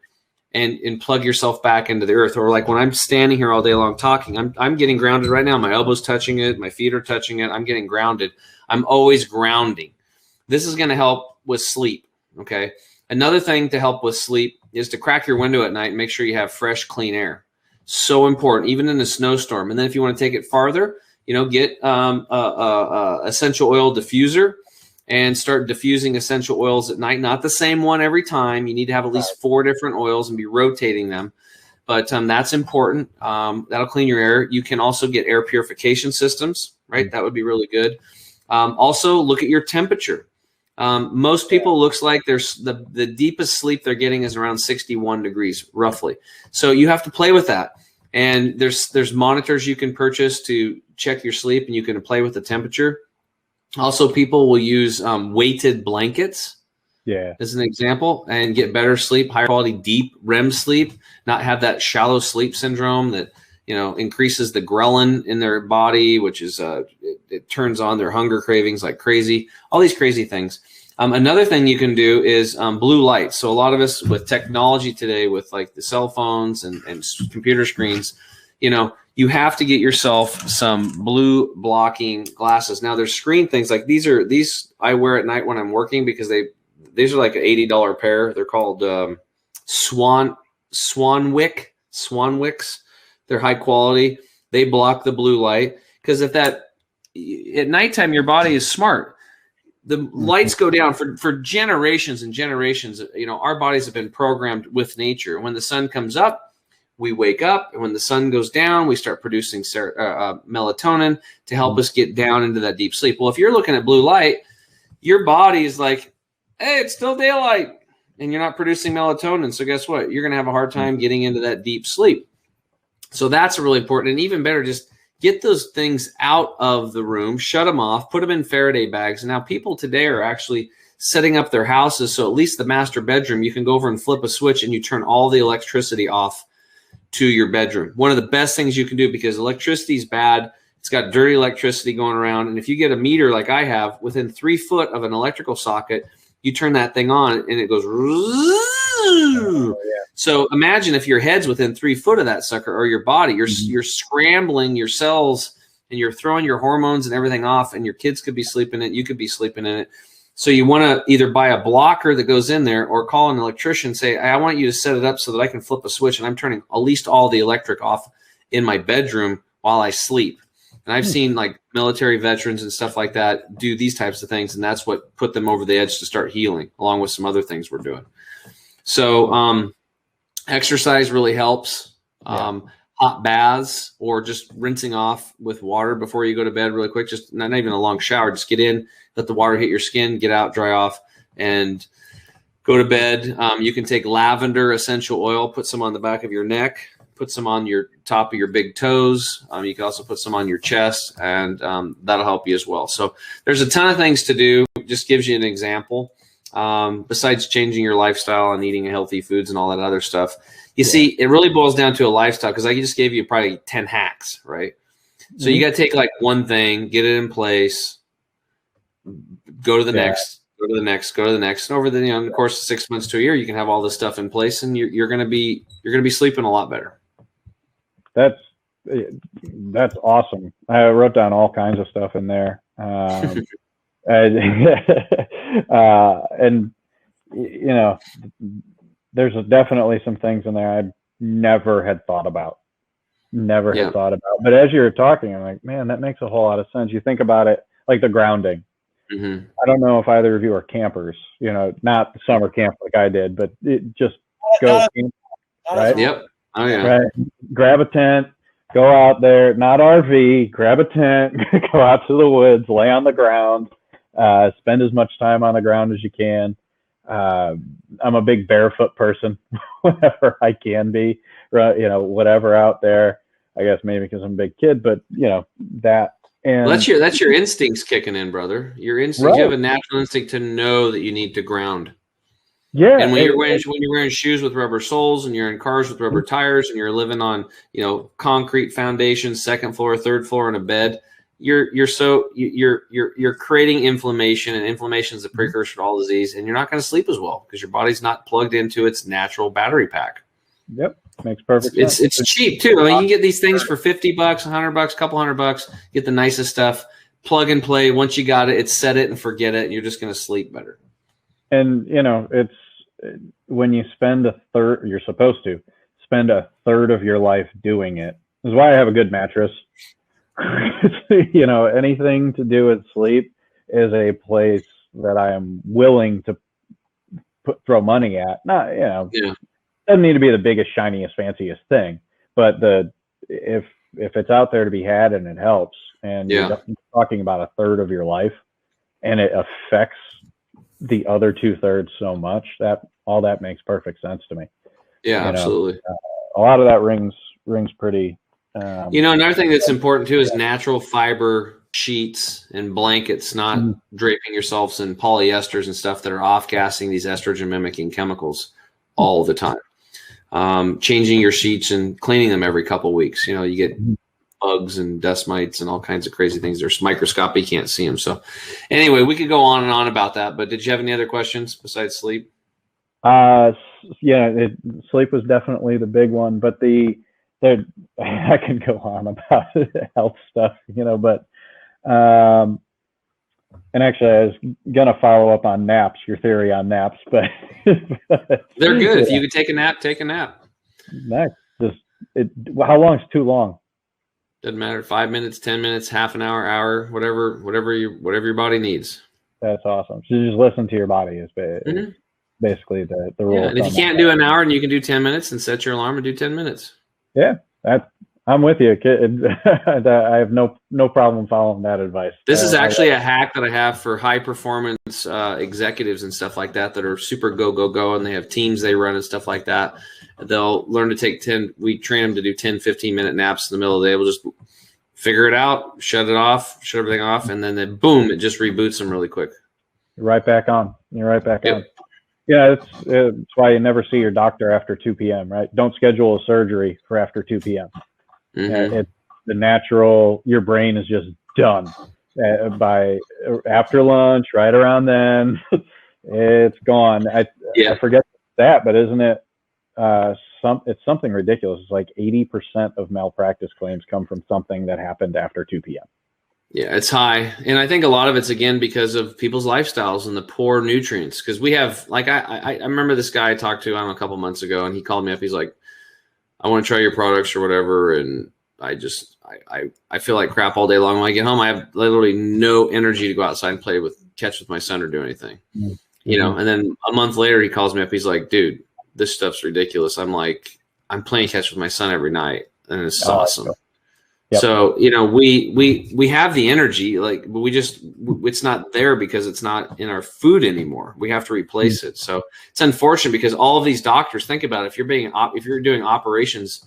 and plug yourself back into the Earth. Or like when I'm standing here all day long talking, I'm getting grounded right now. My elbow's touching it. My feet are touching it. I'm getting grounded. I'm always grounding. This is going to help with sleep. Okay. Another thing to help with sleep is to crack your window at night and make sure you have fresh, clean air. So important, even in a snowstorm. And then if you want to take it farther, get essential oil diffuser and start diffusing essential oils at night. Not the same one every time. You need to have at least 4 different oils and be rotating them. But that's important. That'll clean your air. You can also get air purification systems, right? That would be really good. Also, look at your temperature. Most people looks like there's the deepest sleep they're getting is around 61 degrees, roughly. So you have to play with that. And there's monitors you can purchase to check your sleep, and you can play with the temperature. Also, people will use weighted blankets as an example and get better sleep, higher quality, deep REM sleep, not have that shallow sleep syndrome that, increases the ghrelin in their body, which is it turns on their hunger cravings like crazy, all these crazy things. Another thing you can do is blue light. So a lot of us with technology today, with like the cell phones and computer screens, you have to get yourself some blue blocking glasses. Now there's screen things like these I wear at night when I'm working because these are like an $80 pair. They're called Swanwicks. They're high quality. They block the blue light, because at nighttime, your body is smart. The lights go down for generations and generations. Our bodies have been programmed with nature. When the sun comes up, we wake up, and when the sun goes down, we start producing melatonin to help us get down into that deep sleep. Well, if you're looking at blue light, your body is like, hey, it's still daylight, and you're not producing melatonin. So guess what? You're going to have a hard time getting into that deep sleep. So that's really important. And even better, just get those things out of the room, shut them off, put them in Faraday bags. And now people today are actually setting up their houses. So at least the master bedroom, you can go over and flip a switch and you turn all the electricity off to your bedroom. One of the best things you can do, because electricity is bad. It's got dirty electricity going around. And if you get a meter like I have within 3 foot of an electrical socket, you turn that thing on and it goes. So imagine if your head's within 3 foot of that sucker, or your body, you're scrambling your cells and you're throwing your hormones and everything off, and your kids could be sleeping in it. You could be sleeping in it. So you want to either buy a blocker that goes in there, or call an electrician, say, I want you to set it up so that I can flip a switch and I'm turning at least all the electric off in my bedroom while I sleep. And I've seen like military veterans and stuff like that do these types of things. And that's what put them over the edge to start healing, along with some other things we're doing. So exercise really helps. Hot baths, or just rinsing off with water before you go to bed really quick. Just not even a long shower. Just get in, let the water hit your skin, get out, dry off, and go to bed. You can take lavender essential oil, put some on the back of your neck, put some on your top of your big toes. You can also put some on your chest, and that'll help you as well. So there's a ton of things to do. Just gives you an example. Besides changing your lifestyle and eating healthy foods and all that other stuff, you see, it really boils down to a lifestyle, because I just gave you probably 10 hacks, right? So you got to take like one thing, get it in place, go to the next, go to the next, go to the next. And over the, in the course of 6 months to a year, you can have all this stuff in place, and you're going to be sleeping a lot better. That's awesome. I wrote down all kinds of stuff in there. And there's definitely some things in there I never had thought about. But as you were talking, I'm like, man, that makes a whole lot of sense. You think about it, like the grounding. I don't know if either of you are campers, not summer camp like I did, but it just go camp, right? Yep. Oh yeah. Right. Grab a tent, go out there, not RV, grab a tent, go out to the woods, lay on the ground, spend as much time on the ground as you can. I'm a big barefoot person whenever I can be, right? Whatever out there, I guess maybe because I'm a big kid, but that. And well, that's your instincts kicking in, brother. Your instincts, right. You have a natural instinct to know that you need to ground. Yeah. And when you're wearing shoes with rubber soles, and you're in cars with rubber tires, and you're living on, concrete foundations, second floor, third floor, in a bed, you're creating inflammation, and inflammation is a precursor to all disease, and you're not going to sleep as well because your body's not plugged into its natural battery pack. Yep. Makes perfect sense. It's cheap too. I mean, you can get these things for $50, $100, couple $100, get the nicest stuff, plug and play. Once you got it, it's set it and forget it, and you're just going to sleep better. And, it's when you spend you're supposed to spend a third of your life doing it. This is why I have a good mattress. Anything to do with sleep is a place that I am willing to throw money at. Not, doesn't need to be the biggest, shiniest, fanciest thing, but if it's out there to be had and it helps, and you're talking about a third of your life, and it affects the other 2/3 so much, that all that makes perfect sense to me. Yeah, absolutely. A lot of that rings pretty. Another thing that's important too is natural fiber sheets and blankets, not draping yourselves in polyesters and stuff that are off-gassing these estrogen mimicking chemicals all the time. Changing your sheets and cleaning them every couple of weeks. You get bugs and dust mites and all kinds of crazy things. They're microscopic, you can't see them. So anyway, we could go on and on about that, but did you have any other questions besides sleep? Sleep was definitely the big one, but I can go on about health stuff, but And actually, I was gonna follow up on naps, your theory on naps, but They're good. If you could take a nap, take a nap. Nice. How long is too long? Doesn't matter. 5 minutes, 10 minutes, half an hour, whatever your body needs. That's awesome. So you just listen to your body is basically the rule. Yeah, and if you can't do an hour, and you can do 10 minutes, and set your alarm and do 10 minutes. Yeah, I'm with you. I have no problem following that advice. This is actually a hack that I have for high performance executives and stuff like that are super go, and they have teams they run and stuff like that. They'll learn to take 10. We train them to do 10, 15-minute naps in the middle of the day. We'll just figure it out, shut everything off, and then boom, it just reboots them really quick. You're right back on. Yep. On. Yeah, it's why you never see your doctor after 2 p.m., right? Don't schedule a surgery for after 2 p.m. Mm-hmm. It's the natural, your brain is just done by after lunch, right around then, it's gone. I forget that, but isn't it it's something ridiculous. It's like 80% of malpractice claims come from something that happened after 2 p.m. Yeah, it's high. And I think a lot of it's, again, because of people's lifestyles and the poor nutrients. Because we have, like, I remember this guy I talked to, a couple months ago, and he called me up. He's like, I want to try your products or whatever. And I feel like crap all day long. When I get home, I have literally no energy to go outside and catch with my son or do anything. Mm-hmm. You know, and then a month later, he calls me up. He's like, dude, this stuff's ridiculous. I'm like, I'm playing catch with my son every night, and it's awesome. Yep. So, you know, we have the energy, like, but it's not there because it's not in our food anymore. We have to replace it. So it's unfortunate because all of these doctors, think about it, if you're doing operations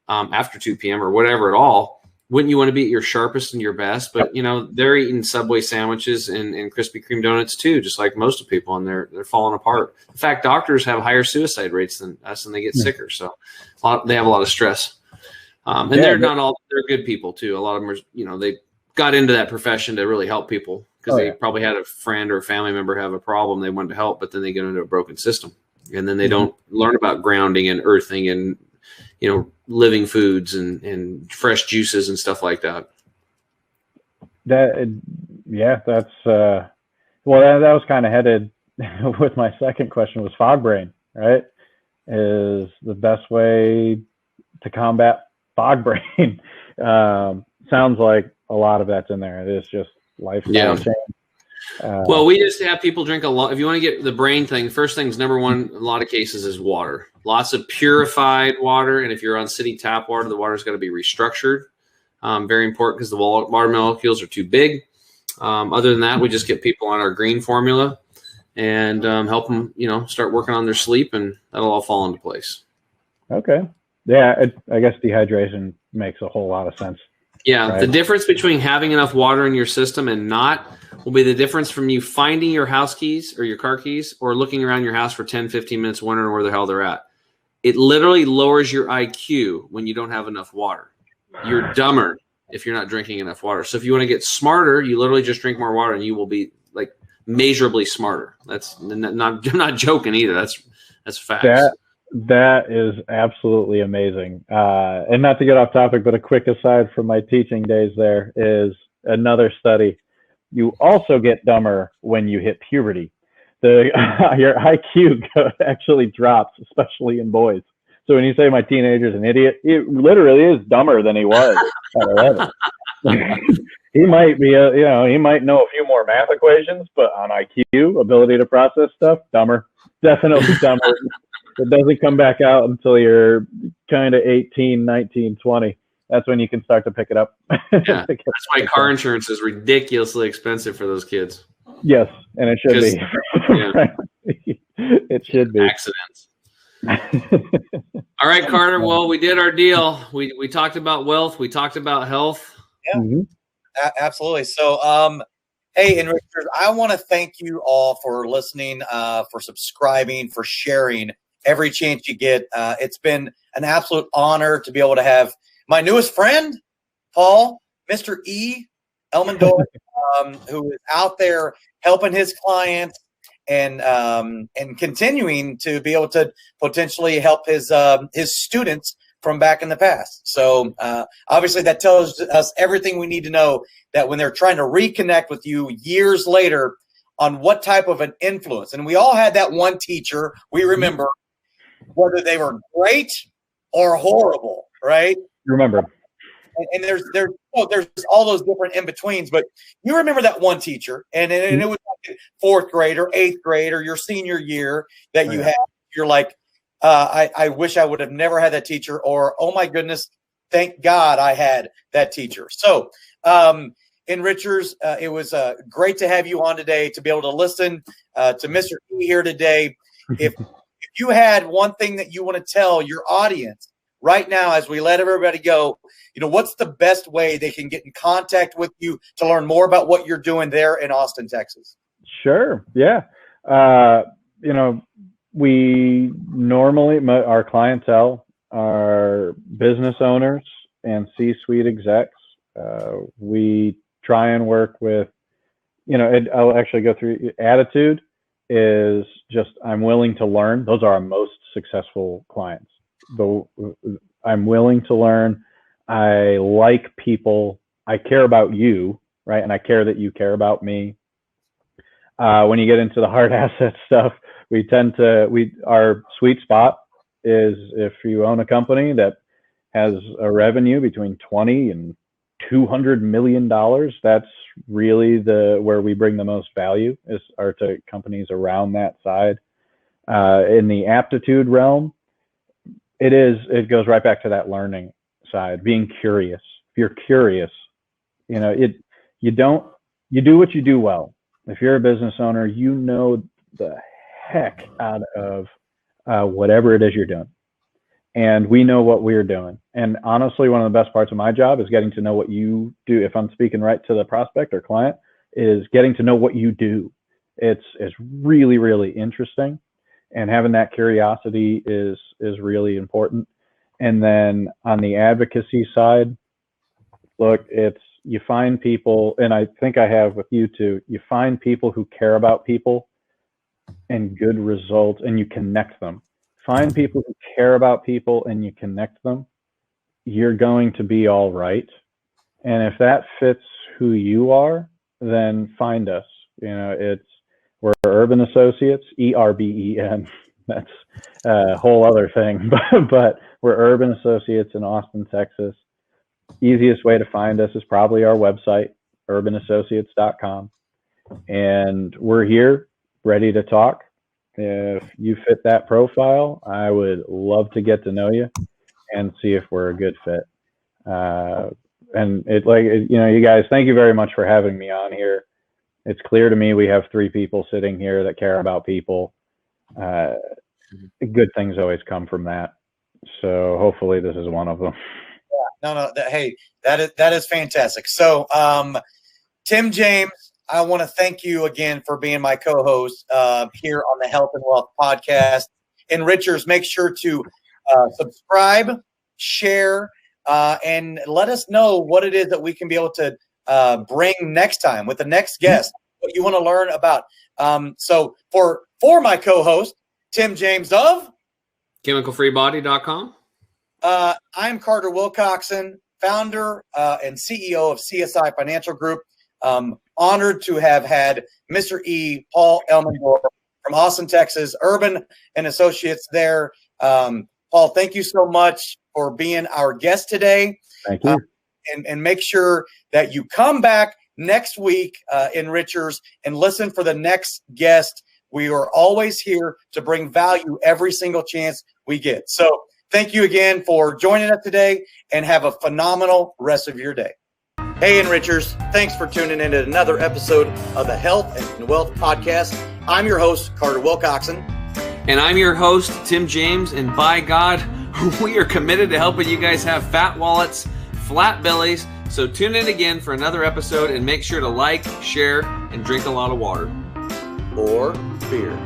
after 2 p.m. or whatever at all, wouldn't you want to be at your sharpest and your best? But, you know, they're eating Subway sandwiches and Krispy Kreme donuts too, just like most of people, and they're falling apart. In fact, doctors have higher suicide rates than us, and they get sicker. So they have a lot of stress. They're good people too. A lot of them are, you know, they got into that profession to really help people because they probably had a friend or a family member have a problem they wanted to help, but then they get into a broken system, and then they don't learn about grounding and earthing and, you know, living foods and fresh juices and stuff like that. That's that was kind of headed with my second question was fog brain, right? Is the best way to combat fog brain. Sounds like a lot of that's in there. It is just lifestyle change. Well, we just have people drink a lot. If you want to get the brain thing, first thing's number one, a lot of cases is water. Lots of purified water. And if you're on city tap water, the water's got to be restructured. Very important because the water molecules are too big. Other than that, we just get people on our green formula and help them, you know, start working on their sleep, and that'll all fall into place. Okay. Yeah, I guess dehydration makes a whole lot of sense. Yeah, right? The difference between having enough water in your system and not will be the difference from you finding your house keys or your car keys or looking around your house for 10, 15 minutes wondering where the hell they're at. It literally lowers your IQ when you don't have enough water. You're dumber if you're not drinking enough water. So if you want to get smarter, you literally just drink more water and you will be like measurably smarter. That's not, I'm not joking either. That's facts. That is absolutely amazing. And not to get off topic, but a quick aside from my teaching days, there is another study. You also get dumber when you hit puberty. Your IQ actually drops, especially in boys. So when you say my teenager's an idiot, he literally is dumber than he was at 11. He might be, he might know a few more math equations, but on IQ, ability to process stuff, dumber. Definitely dumber. It doesn't come back out until you're kind of 18, 19, 20. That's when you can start to pick it up. Yeah, that's why car insurance is ridiculously expensive for those kids. Yes, and it should be. Yeah. It should be. Accidents. All right, Carter. Well, we did our deal. We talked about wealth. We talked about health. Yeah, absolutely. So, hey, Enrichers, I want to thank you all for listening, for subscribing, for sharing every chance you get. It's been an absolute honor to be able to have my newest friend, Paul, Mr. E. Elmendorf, who is out there helping his clients and continuing to be able to potentially help his students from back in the past. So obviously that tells us everything we need to know, that when they're trying to reconnect with you years later, on what type of an influence. And we all had that one teacher we remember, whether they were great or horrible, right? Remember. And there's all those different in-betweens, but you remember that one teacher, and it was like fourth grade or eighth grade or your senior year that you had. You're like, I wish I would have never had that teacher, or, oh my goodness, thank God I had that teacher. So, Enrichers, it was great to have you on today, to be able to listen to Mr. E here today. If you had one thing that you want to tell your audience right now, as we let everybody go, what's the best way they can get in contact with you to learn more about what you're doing there in Austin, Texas? Sure. Yeah. We normally, our clientele are business owners and C-suite execs. We try and work with, I'll actually go through. Attitude is just, I'm willing to learn. Those are our most successful clients. I'm willing to learn. I like people. I care about you, right? And I care that you care about me. When you get into the hard asset stuff, our sweet spot is if you own a company that has a revenue between 20 and $200 million, that's really where we bring the most value are to companies around that side. In the aptitude realm, it goes right back to that learning side, being curious. If you're curious, you do what you do well. If you're a business owner, the heck out of whatever it is you're doing. And we know what we're doing. And honestly, one of the best parts of my job is getting to know what you do. If I'm speaking right to the prospect or client, is getting to know what you do. It's really, really interesting. And having that curiosity is really important. And then on the advocacy side, look, you find people, and I think I have with you too, you find people who care about people and good results, and you connect them. Find people who care about people and you connect them, you're going to be all right. And if that fits who you are, then find us. We're Urban Associates, ERBEN. That's a whole other thing, but we're Urban Associates in Austin, Texas. Easiest way to find us is probably our website, urbanassociates.com. And we're here ready to talk. If you fit that profile, I would love to get to know you and see if we're a good fit. You guys, thank you very much for having me on here. It's clear to me we have 3 people sitting here that care about people. Good things always come from that. So hopefully this is one of them. Yeah, hey, that is fantastic. So, Tim James, I want to thank you again for being my co-host here on the Health and Wealth Podcast. Enrichers, make sure to subscribe, share, and let us know what it is that we can be able to bring next time with the next guest, what you want to learn about. So for my co-host, Tim James of ChemicalFreeBody.com. I'm Carter Wilcoxon, founder and CEO of CSI Financial Group. Honored to have had Mr. E. Paul Elmendorf from Austin, Texas, Urban and Associates there. Paul, thank you so much for being our guest today. Thank you. And make sure that you come back next week, Enrichers, and listen for the next guest. We are always here to bring value every single chance we get. So thank you again for joining us today, and have a phenomenal rest of your day. Hey, Enrichers, thanks for tuning in to another episode of the Health and Wealth Podcast. I'm your host, Carter Wilcoxon. And I'm your host, Tim James. And by God, we are committed to helping you guys have fat wallets, flat bellies. So tune in again for another episode, and make sure to like, share, and drink a lot of water. Or beer.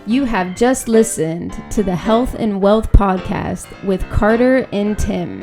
You have just listened to the Health and Wealth Podcast with Carter and Tim.